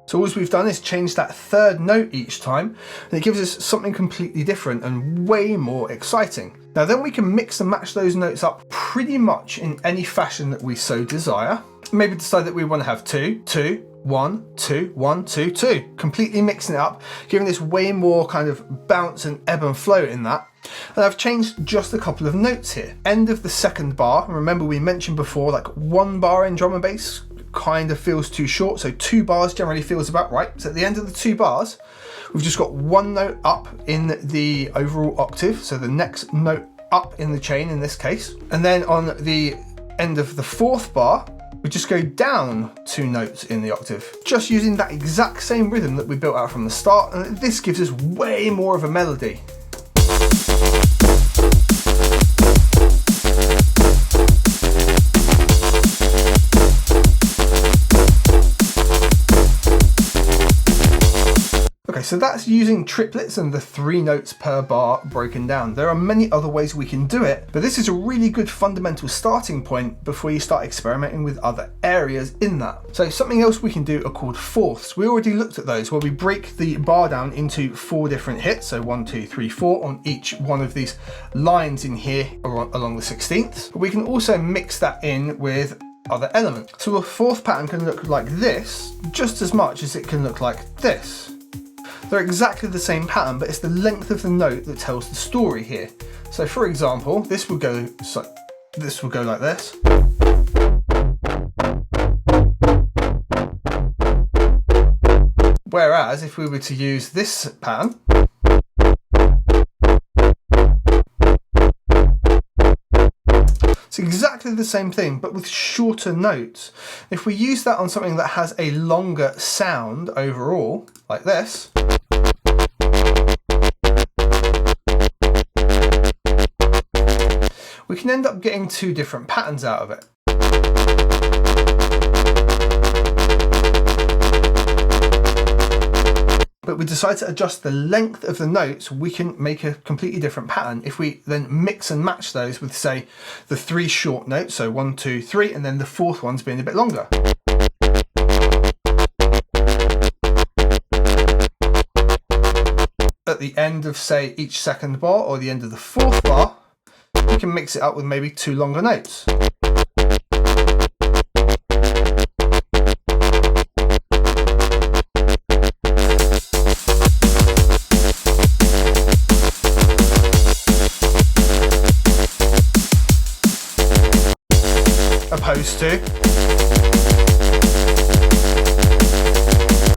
So all we've done is change that third note each time, and it gives us something completely different and way more exciting. Now then we can mix and match those notes up pretty much in any fashion that we so desire. Maybe decide that we want to have 2, 2, 1, 2, 1, 2, 2. Completely mixing it up, giving this way more kind of bounce and ebb and flow in that. And I've changed just a couple of notes here. End of the second bar, remember we mentioned before, like 1 bar in drum and bass kind of feels too short, so 2 bars generally feels about right. So at the end of the 2 bars, we've just got 1 note up in the overall octave, so the next note up in the chain in this case. And then on the end of the 4th bar, we just go down 2 notes in the octave, just using that exact same rhythm that we built out from the start, and this gives us way more of a melody. Okay, so that's using triplets and the 3 notes per bar broken down. There are many other ways we can do it, but this is a really good fundamental starting point before you start experimenting with other areas in that. So something else we can do are called fourths. We already looked at those, where we break the bar down into 4 different hits, so 1, 2, 3, 4 on each one of these lines in here along the 16th. But we can also mix that in with other elements. So a 4th pattern can look like this just as much as it can look like this. They're exactly the same pattern, but it's the length of the note that tells the story here. So for example, this will go like this. Whereas if we were to use this pattern, it's exactly the same thing, but with shorter notes. If we use that on something that has a longer sound overall, like this, we can end up getting 2 different patterns out of it. But we decide to adjust the length of the notes, we can make a completely different pattern. If we then mix and match those with, say, the 3 short notes, so 1, 2, 3, and then the 4th one's being a bit longer. At the end of, say, each 2nd bar or the end of the 4th bar, we can mix it up with maybe 2 longer notes. Opposed to.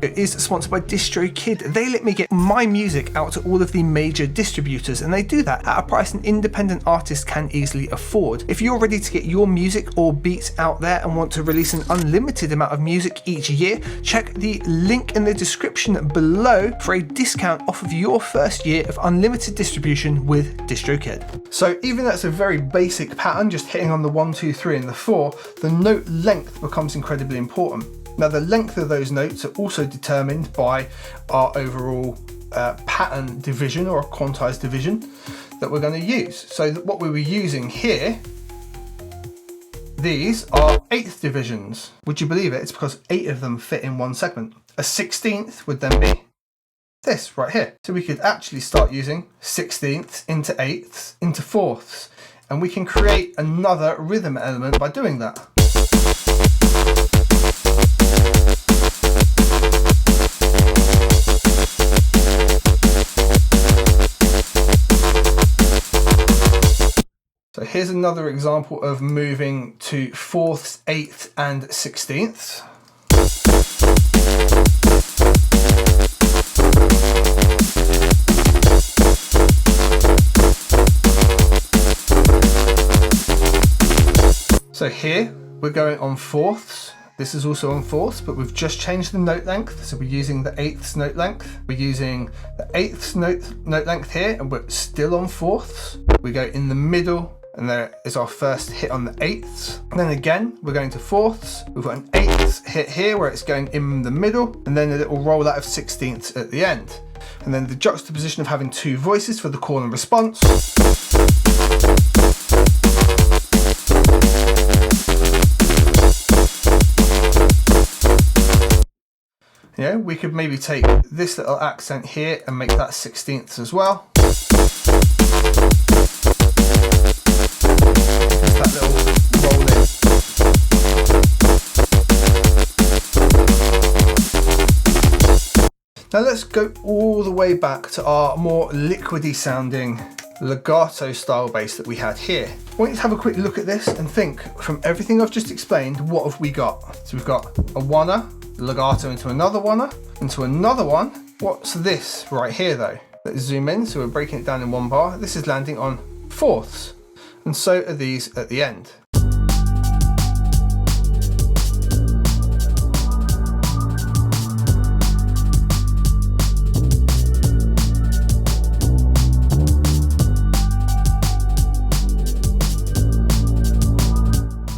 It is sponsored by DistroKid. They let me get my music out to all of the major distributors, and they do that at a price an independent artist can easily afford. If you're ready to get your music or beats out there and want to release an unlimited amount of music each year, check the link in the description below for a discount off of your first year of unlimited distribution with DistroKid. So even though it's a very basic pattern, just hitting on the 1, 2, 3 and the 4, the note length becomes incredibly important. Now the length of those notes are also determined by our overall pattern division, or a quantized division that we're going to use. So what we were using here, these are 8th divisions. Would you believe it? It's because 8 of them fit in one segment. A 16th would then be this right here. So we could actually start using 16ths into 8ths into 4ths and we can create another rhythm element by doing that. So here's another example of moving to 4ths, 8ths and 16ths. So here we're going on 4ths. This is also on 4ths, but we've just changed the note length. So we're using the 8ths note length. We're using the 8ths note length here, and we're still on 4ths. We go in the middle, and there is our first hit on the 8ths. And then again, we're going to 4ths. We've got an 8th hit here where it's going in the middle, and then a little roll out of 16ths at the end. And then the juxtaposition of having two voices for the call and response. Yeah, we could maybe take this little accent here and make that 16ths as well. Just that little roll in. Now let's go all the way back to our more liquidy sounding legato style bass that we had here. I want you to have a quick look at this and think, from everything I've just explained, what have we got? So we've got a oneer, legato into another oneer, into another one. What's this right here though? Let's zoom in, so we're breaking it down in one bar. This is landing on 4ths, and so are these at the end.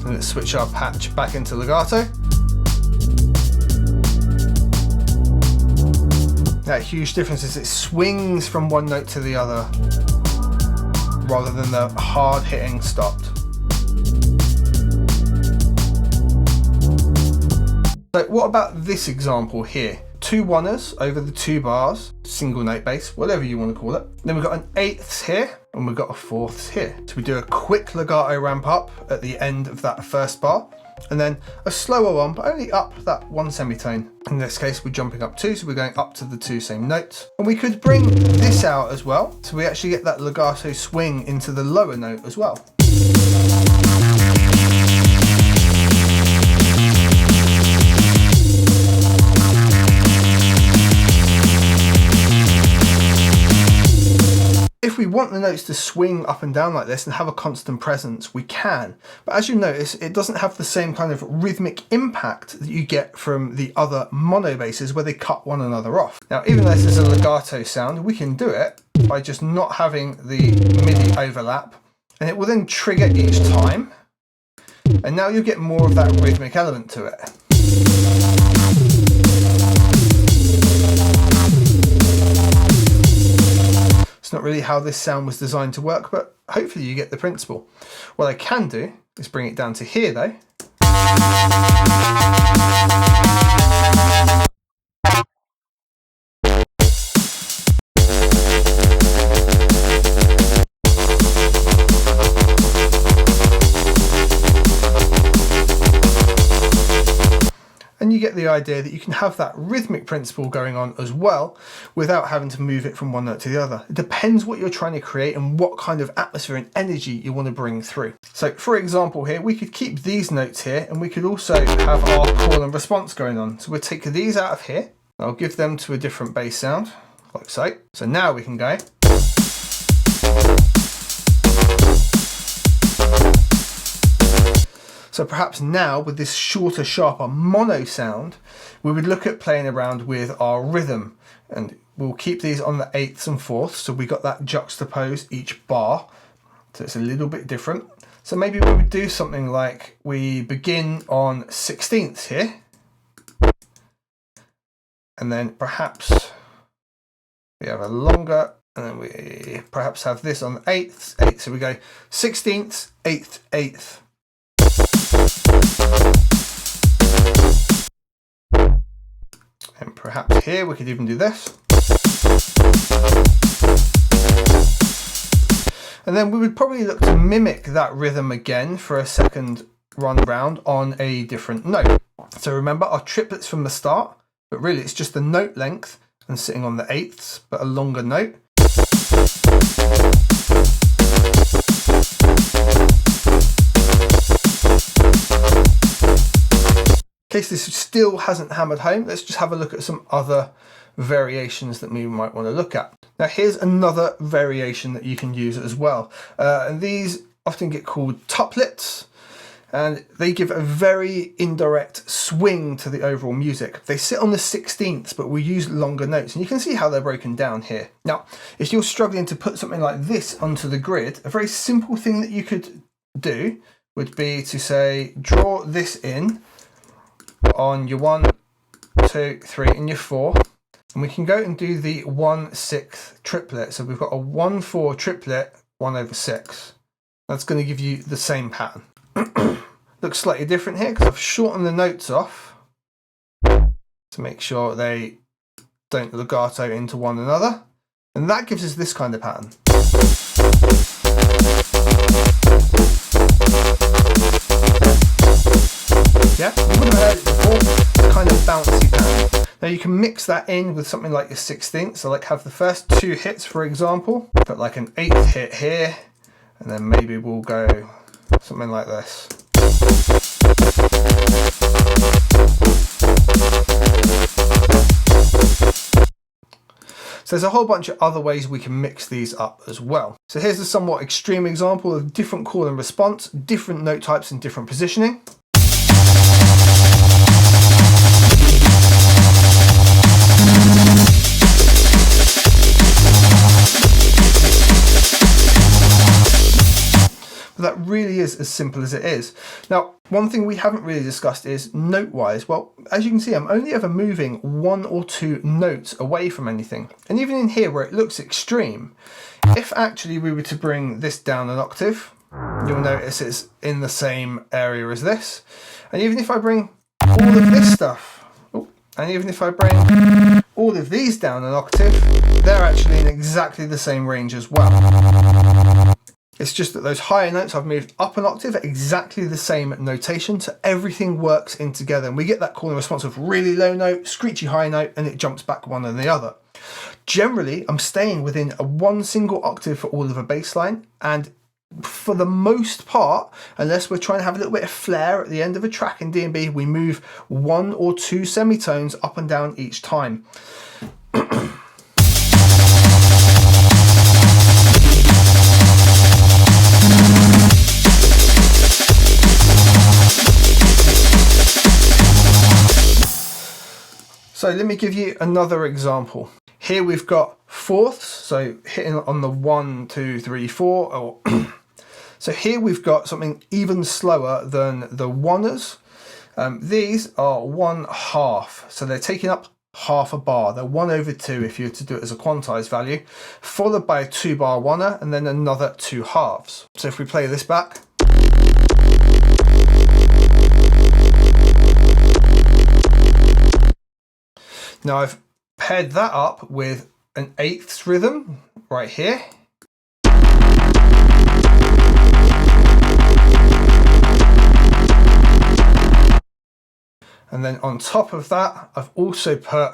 And let's switch our patch back into legato. That huge difference is it swings from one note to the other rather than the hard hitting stopped. So what about this example here? Two oneers over the two bars, single note bass, whatever you want to call it. Then we've got an 8ths here and we've got a 4ths here. So we do a quick legato ramp up at the end of that first bar, and then a slower one, but only up that one semitone. In this case, we're jumping up two, so we're going up to the two same notes. And we could bring this out as well, so we actually get that legato swing into the lower note as well. If we want the notes to swing up and down like this and have a constant presence, we can. But as you notice, it doesn't have the same kind of rhythmic impact that you get from the other mono basses where they cut one another off. Now, even though this is a legato sound, we can do it by just not having the MIDI overlap, and it will then trigger each time. And now you'll get more of that rhythmic element to it. It's not really how this sound was designed to work, but hopefully you get the principle. What I can do is bring it down to here though. And you get the idea that you can have that rhythmic principle going on as well without having to move it from one note to the other. It depends what you're trying to create and what kind of atmosphere and energy you want to bring through. So for example here, we could keep these notes here and we could also have our call and response going on. So we'll take these out of here. I'll give them to a different bass sound, like so. So now we can go. So perhaps now with this shorter, sharper mono sound, we would look at playing around with our rhythm, and we'll keep these on the 8ths and 4ths. So we got that juxtaposed each bar. So it's a little bit different. So maybe we would do something like we begin on 16ths here. And then perhaps we have a longer, and then we perhaps have this on the 8ths, 8th. So we go 16ths, 8th, 8th. And perhaps here we could even do this. And then we would probably look to mimic that rhythm again for a second run round on a different note. So remember our triplets from the start, but really it's just the note length and sitting on the eighths, but a longer note. In case this still hasn't hammered home, let's just have a look at some other variations that we might want to look at. Now here's another variation that you can use as well. And these often get called tuplets, and they give a very indirect swing to the overall music. They sit on the 16ths, but we use longer notes, and you can see how they're broken down here. Now, if you're struggling to put something like this onto the grid, a very simple thing that you could do would be to say, draw this in on your 1, 2, 3 and your 4, and we can go and do the 1/6 triplet. So we've got a 1/4 triplet 1/6. That's going to give you the same pattern. Looks slightly different here because I've shortened the notes off to make sure they don't legato into one another, and that gives us this kind of pattern. Yeah, you wouldn't have heard it before. It's kind of bouncy pattern. Now you can mix that in with something like your 16th. So like have the first 2 hits, for example, put like an 8th hit here, and then maybe we'll go something like this. So there's a whole bunch of other ways we can mix these up as well. So here's a somewhat extreme example of different call and response, different note types and different positioning. But that really is as simple as it is. Now, one thing we haven't really discussed is note-wise. Well, as you can see, I'm only ever moving 1 or 2 notes away from anything. And even in here where it looks extreme, if actually we were to bring this down an octave, you'll notice it's in the same area as this. And even if I bring all of this stuff, and even if I bring all of these down an octave, they're actually in exactly the same range as well. It's just that those higher notes I've moved up an octave at exactly the same notation, so everything works in together, and we get that call and response of really low note, screechy high note, and it jumps back one and the other. Generally, I'm staying within a 1 single octave for all of a bass line, and for the most part, unless we're trying to have a little bit of flair at the end of a track in DnB, we move 1 or 2 semitones up and down each time. So let me give you another example. Here we've got fourths, so hitting on the 1, 2, 3, 4. Or so here we've got something even slower than the oneers. These are 1/2, so they're taking up half a bar. They're 1/2 if you were to do it as a quantized value, followed by a 2-bar oneer and then another 2 halves. So if we play this back. Now I've paired that up with an 8ths rhythm right here. And then on top of that, I've also put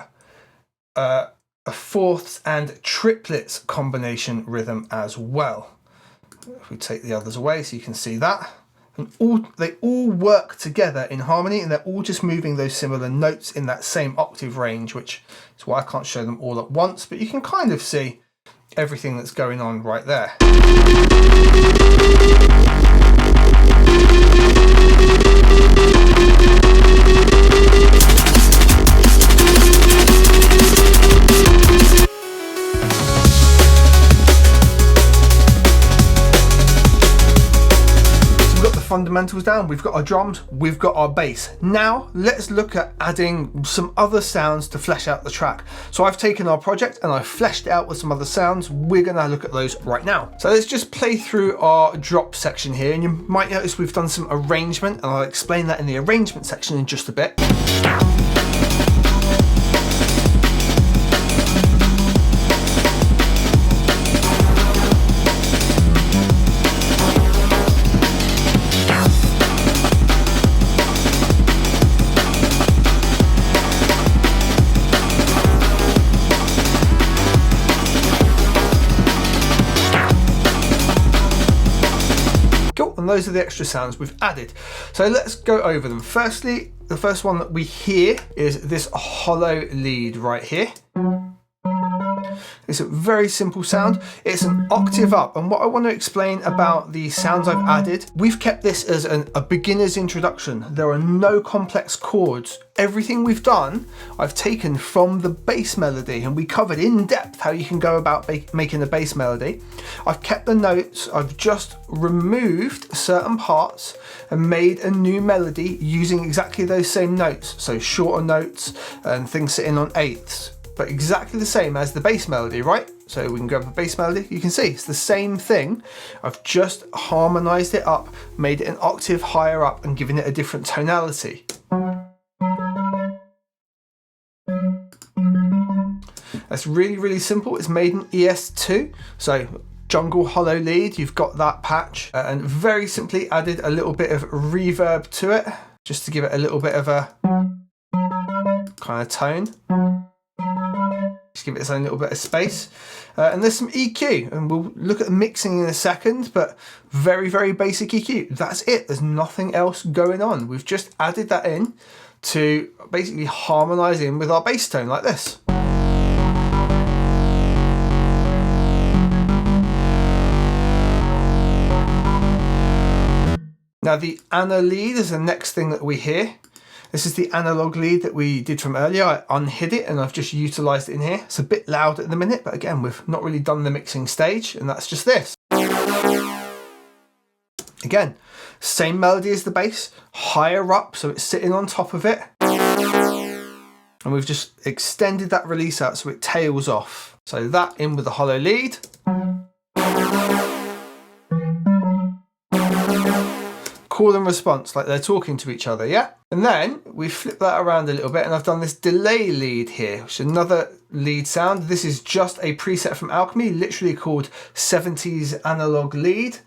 a 4ths and triplets combination rhythm as well. If we take the others away so you can see that. And they all work together in harmony, and they're all just moving those similar notes in that same octave range, which is why I can't show them all at once, but you can kind of see everything that's going on right there. Fundamentals down, we've got our drums, we've got our bass. Now let's look at adding some other sounds to flesh out the track. So I've taken our project and I've fleshed it out with some other sounds. We're gonna look at those right now. So let's just play through our drop section here, and you might notice we've done some arrangement, and I'll explain that in the arrangement section in just a bit. and those are the extra sounds we've added. So let's go over them. Firstly, the first one that we hear is this hollow lead right here. It's a very simple sound. It's an octave up, and what I want to explain about the sounds I've added, we've kept this as a beginner's introduction. There are no complex chords. Everything we've done, I've taken from the bass melody, and we covered in depth how you can go about making a bass melody. I've kept the notes, I've just removed certain parts and made a new melody using exactly those same notes. So shorter notes and things sitting on eighths, but exactly the same as the bass melody, right? So we can grab a bass melody, you can see it's the same thing. I've just harmonized it up, made it an octave higher up and given it a different tonality. That's really, really simple. It's made in ES2. So jungle hollow lead, you've got that patch, and very simply added a little bit of reverb to it, just to give it a little bit of a kind of tone. Just give it its own little bit of space. And there's some EQ, and we'll look at the mixing in a second, but very, very basic EQ. That's it, there's nothing else going on. We've just added that in to basically harmonize in with our bass tone like this. Now the ana lead is the next thing that we hear. This is the analog lead that we did from earlier. I unhid it and I've just utilized it in here. It's a bit loud at the minute, but again, we've not really done the mixing stage, and that's just this. Again, same melody as the bass, higher up, so it's sitting on top of it. And we've just extended that release out so it tails off. So that in with the hollow lead. Call and response, like they're talking to each other, yeah? And then we flip that around a little bit, and I've done this delay lead here, which is another lead sound. This is just a preset from Alchemy, literally called 70s analog lead,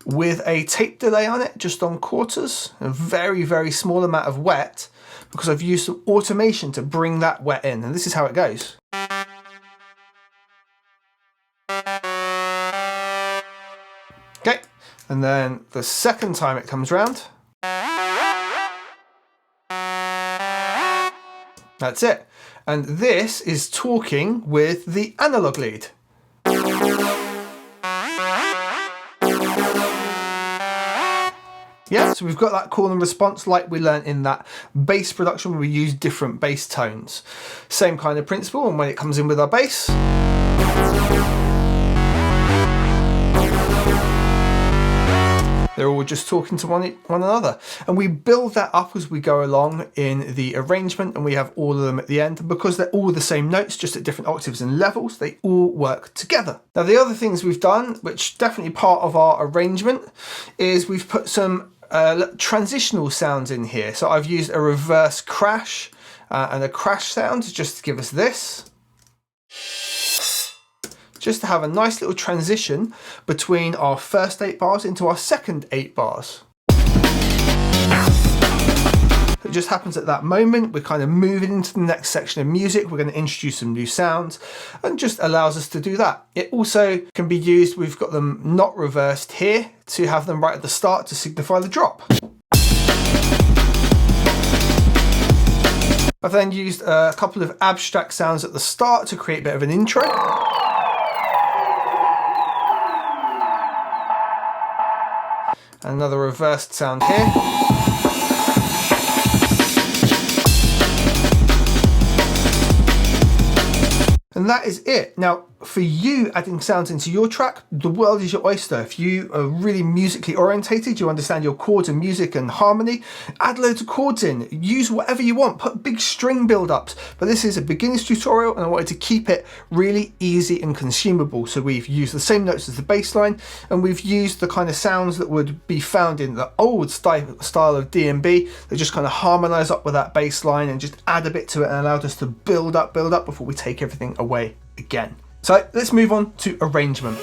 with a tape delay on it, just on quarters, a very, very small amount of wet, because I've used some automation to bring that wet in, and this is how it goes. Okay. And then the second time it comes round, that's it. And this is talking with the analog lead. Yeah, so we've got that call and response like we learned in that bass production where we use different bass tones. Same kind of principle, and when it comes in with our bass, they're all just talking to one another. And we build that up as we go along in the arrangement, and we have all of them at the end. And because they're all the same notes, just at different octaves and levels, they all work together. Now, the other things we've done, which definitely part of our arrangement, is we've put some transitional sounds in here. So I've used a reverse crash and a crash sound just to give us this. Just to have a nice little transition between our first 8 bars into our second 8 bars. It just happens at that moment. We're kind of moving into the next section of music. We're going to introduce some new sounds, and just allows us to do that. It also can be used, we've got them not reversed here, to have them right at the start to signify the drop. I've then used a couple of abstract sounds at the start to create a bit of an intro. Another reversed sound here. And that is it. Now, for you adding sounds into your track, the world is your oyster. If you are really musically orientated, you understand your chords and music and harmony, add loads of chords in, use whatever you want, put big string build-ups. But this is a beginner's tutorial, and I wanted to keep it really easy and consumable. So we've used the same notes as the bass line, and we've used the kind of sounds that would be found in the old style of DnB. They just kind of harmonize up with that bass line and just add a bit to it, and allowed us to build up before we take everything away again. So let's move on to arrangement.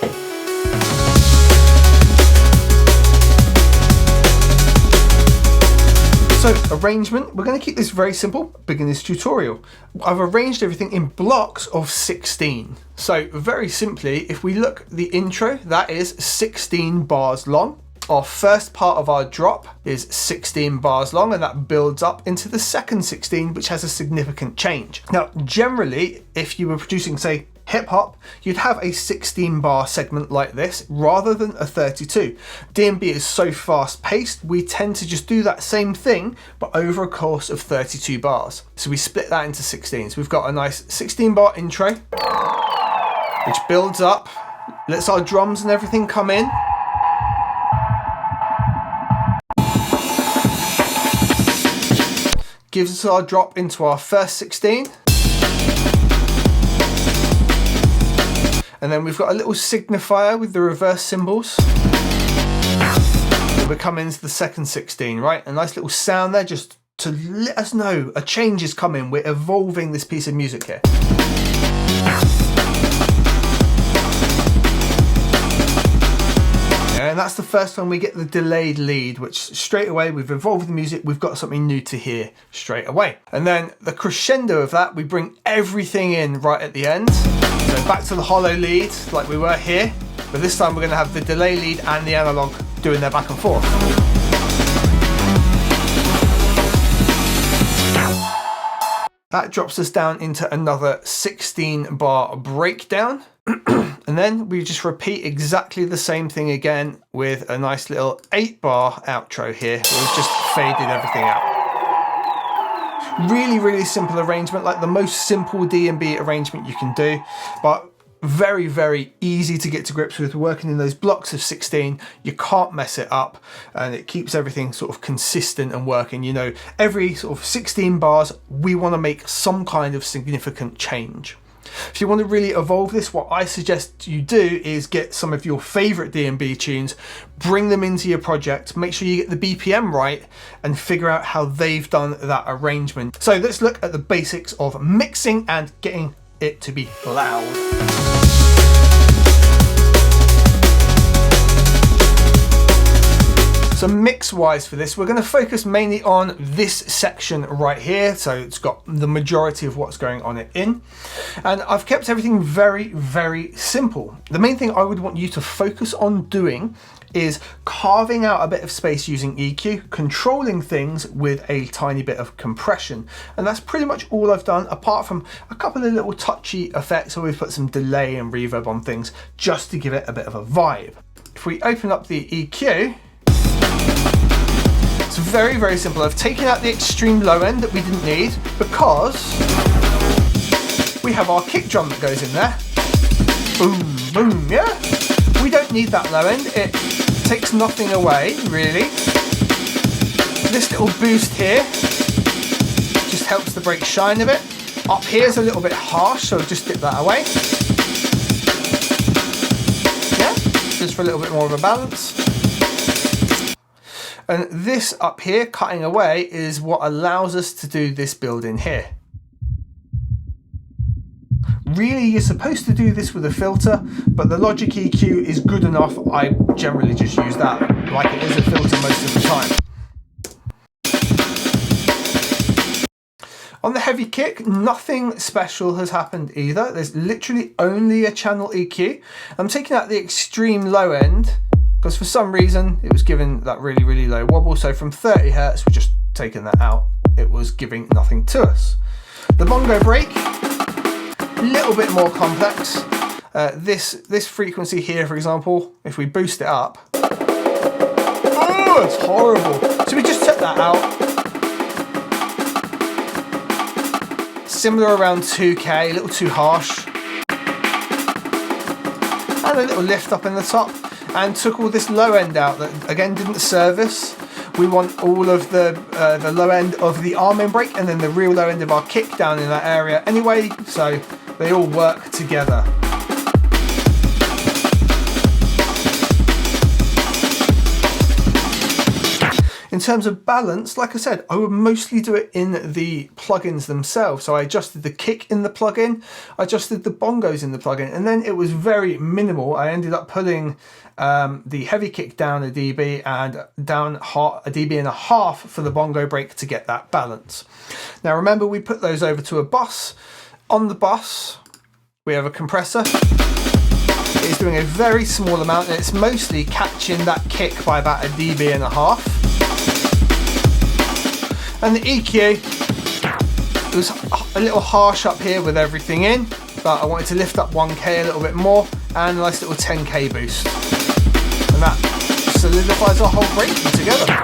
So arrangement, we're going to keep this very simple, beginner's tutorial. I've arranged everything in blocks of 16. So very simply, if we look at the intro, that is 16 bars long. Our first part of our drop is 16 bars long, and that builds up into the second 16, which has a significant change. Now, generally, if you were producing, say, hip hop, you'd have a 16 bar segment like this rather than a 32. DnB is so fast paced, we tend to just do that same thing, but over a course of 32 bars. So we split that into 16. So we've got a nice 16 bar intro, which builds up, lets our drums and everything come in. Gives us our drop into our first 16. And then we've got a little signifier with the reverse symbols. We're coming into the second 16, right? A nice little sound there just to let us know a change is coming. We're evolving this piece of music here. And that's the first time we get the delayed lead, which straight away we've evolved the music, we've got something new to hear straight away. And then the crescendo of that, we bring everything in right at the end. So back to the hollow lead like we were here, but this time we're going to have the delay lead and the analog doing their back and forth. That drops us down into another 16 bar breakdown. And then we just repeat exactly the same thing again with a nice little 8 bar outro here. We've just faded everything out. Really, really simple arrangement, like the most simple DnB arrangement you can do, but very, very easy to get to grips with. Working in those blocks of 16, you can't mess it up, and it keeps everything sort of consistent and working. You know, every sort of 16 bars, we want to make some kind of significant change. If you want to really evolve this, what I suggest you do is get some of your favorite DnB tunes, bring them into your project, make sure you get the BPM right, and figure out how they've done that arrangement. So let's look at the basics of mixing and getting it to be loud. So mix-wise for this, we're going to focus mainly on this section right here. So it's got the majority of what's going on it in. And I've kept everything very, very simple. The main thing I would want you to focus on doing is carving out a bit of space using EQ, controlling things with a tiny bit of compression. And that's pretty much all I've done, apart from a couple of little touchy effects. So we've put some delay and reverb on things just to give it a bit of a vibe. If we open up the EQ, it's very, very simple. I've taken out the extreme low end that we didn't need because we have our kick drum that goes in there. Boom, boom, yeah? We don't need that low end. It takes nothing away, really. This little boost here just helps the break shine a bit. Up here is a little bit harsh, so just dip that away. Yeah, just for a little bit more of a balance. And this up here, cutting away, is what allows us to do this build in here. Really, you're supposed to do this with a filter, but the Logic EQ is good enough. I generally just use that like it is a filter most of the time. On the heavy kick, nothing special has happened either. There's literally only a channel EQ. I'm taking out the extreme low end, because for some reason it was giving that really, really low wobble. So from 30 Hertz, we're just taking that out. It was giving nothing to us. The bongo break, a little bit more complex. This frequency here, for example, if we boost it up, oh, it's horrible. So we just took that out. Similar around 2K, a little too harsh. And a little lift up in the top. And took all this low end out that again didn't service. We want all of the low end of the arm end break and then the real low end of our kick down in that area anyway, so they all work together. In terms of balance, like I said, I would mostly do it in the plugins themselves. So I adjusted the kick in the plugin, I adjusted the bongos in the plugin, and then it was very minimal. I ended up pulling the heavy kick down a dB and down a dB and a half for the bongo break to get that balance. Now remember, we put those over to a bus. On the bus, we have a compressor. It's doing a very small amount, and it's mostly catching that kick by about 1.5 dB. And the EQ, it was a little harsh up here with everything in, but I wanted to lift up 1K a little bit more, and a nice little 10K boost. And that solidifies our whole breaking together.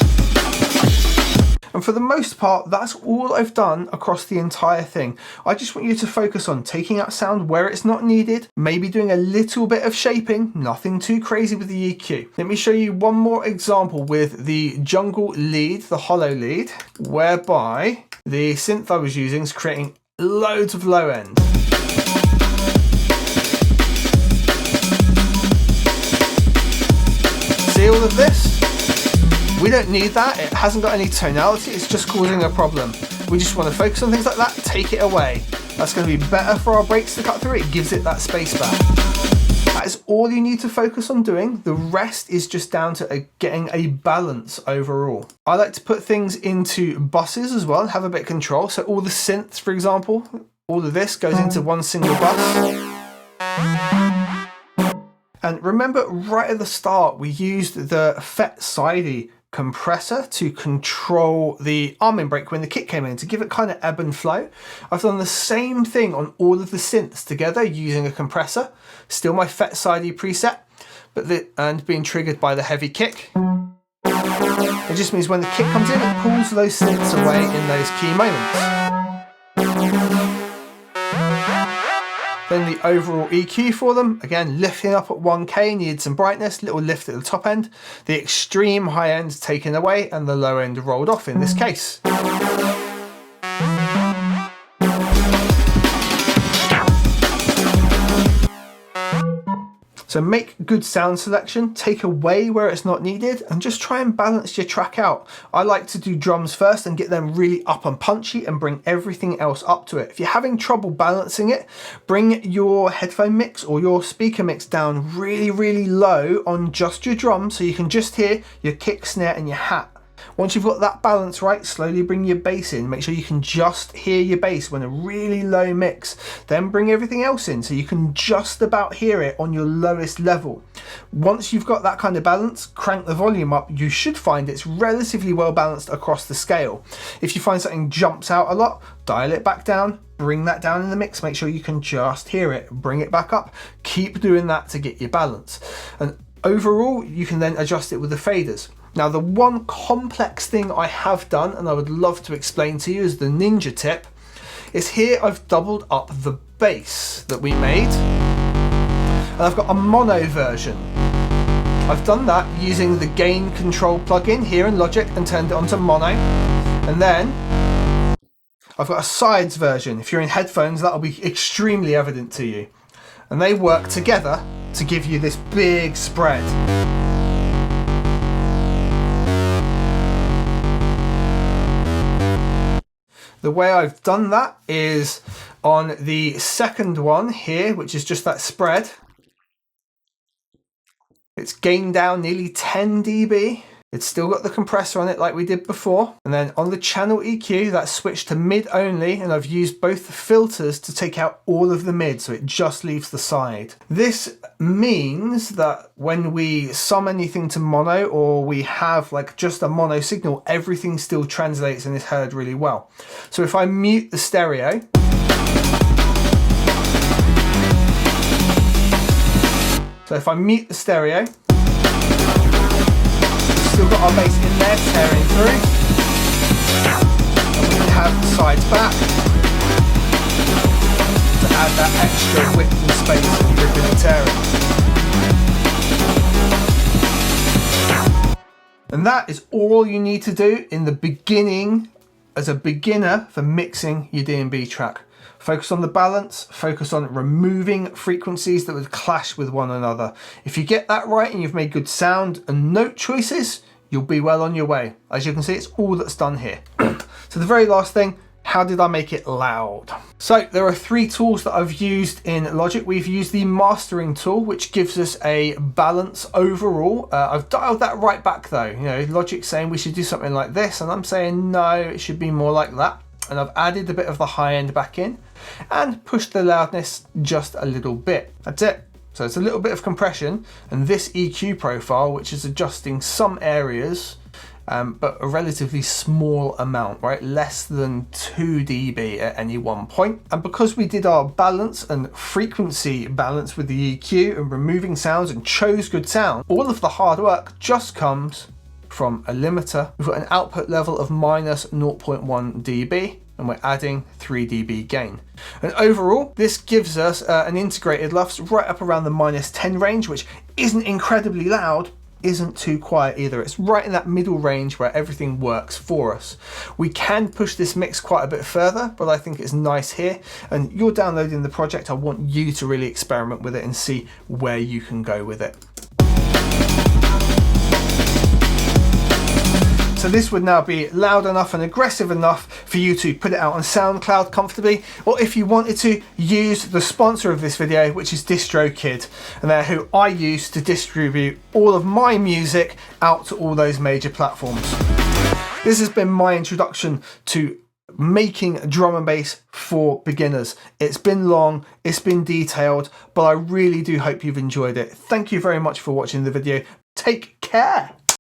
And for the most part, that's all I've done across the entire thing. I just want you to focus on taking out sound where it's not needed, maybe doing a little bit of shaping, nothing too crazy with the EQ. Let me show you one more example with the jungle lead, the hollow lead, whereby the synth I was using is creating loads of low end. See all of this? We don't need that, it hasn't got any tonality, it's just causing a problem. We just want to focus on things like that, take it away. That's going to be better for our breaks to cut through, it gives it that space back. That is all you need to focus on doing. The rest is just down to getting a balance overall. I like to put things into buses as well and have a bit of control. So all the synths, for example, all of this goes into one single bus. And remember, right at the start, we used the FET sidey compressor to control the arming brake when the kick came in, to give it kind of ebb and flow. I've done the same thing on all of the synths together using a compressor. Still my FET sidey preset, and being triggered by the heavy kick. It just means when the kick comes in, it pulls those synths away in those key moments. Then the overall EQ for them, again, lifting up at 1K, needed some brightness, little lift at the top end, the extreme high end taken away, and the low end rolled off in this case. So make good sound selection, take away where it's not needed, and just try and balance your track out. I like to do drums first and get them really up and punchy and bring everything else up to it. If you're having trouble balancing it, bring your headphone mix or your speaker mix down really, really low on just your drum so you can just hear your kick, snare, and your hat. Once you've got that balance right, slowly bring your bass in. Make sure you can just hear your bass when a really low mix. Then bring everything else in so you can just about hear it on your lowest level. Once you've got that kind of balance, crank the volume up. You should find it's relatively well balanced across the scale. If you find something jumps out a lot, dial it back down, bring that down in the mix, make sure you can just hear it, bring it back up. Keep doing that to get your balance. And overall, you can then adjust it with the faders. Now, the one complex thing I have done, and I would love to explain to you, is the ninja tip, is here I've doubled up the bass that we made, and I've got a mono version. I've done that using the gain control plugin here in Logic and turned it onto mono, and then I've got a sides version. If you're in headphones, that'll be extremely evident to you. And they work together to give you this big spread. The way I've done that is on the second one here, which is just that spread. It's gained down nearly 10 dB. It's still got the compressor on it like we did before. And then on the channel EQ, that's switched to mid only, and I've used both the filters to take out all of the mid, so it just leaves the side. This means that when we sum anything to mono, or we have like just a mono signal, everything still translates and is heard really well. So if I mute the stereo, still got our bass in there tearing through, and we can have the sides back to add that extra width and space and ripping and tearing. And that is all you need to do in the beginning as a beginner for mixing your DnB track. Focus on the balance, focus on removing frequencies that would clash with one another. If you get that right and you've made good sound and note choices, you'll be well on your way. As you can see, it's all that's done here. So the very last thing, how did I make it loud? So there are 3 tools that I've used in Logic. We've used the mastering tool, which gives us a balance overall. I've dialed that right back though. You know, Logic's saying we should do something like this, and I'm saying no, it should be more like that. And I've added a bit of the high end back in and pushed the loudness just a little bit. That's it. So it's a little bit of compression, and this EQ profile, which is adjusting some areas, but a relatively small amount, right? Less than 2 dB at any one point. And because we did our balance and frequency balance with the EQ and removing sounds and chose good sound, all of the hard work just comes from a limiter. We've got an output level of minus 0.1 dB, and we're adding 3 dB gain. And overall, this gives us an integrated LUFS right up around the minus 10 range, which isn't incredibly loud, isn't too quiet either. It's right in that middle range where everything works for us. We can push this mix quite a bit further, but I think it's nice here. And you're downloading the project, I want you to really experiment with it and see where you can go with it. So this would now be loud enough and aggressive enough for you to put it out on SoundCloud comfortably, or if you wanted to, use the sponsor of this video, which is DistroKid, and they're who I use to distribute all of my music out to all those major platforms. This has been my introduction to making drum and bass for beginners. It's been long, it's been detailed, but I really do hope you've enjoyed it. Thank you very much for watching the video. Take care.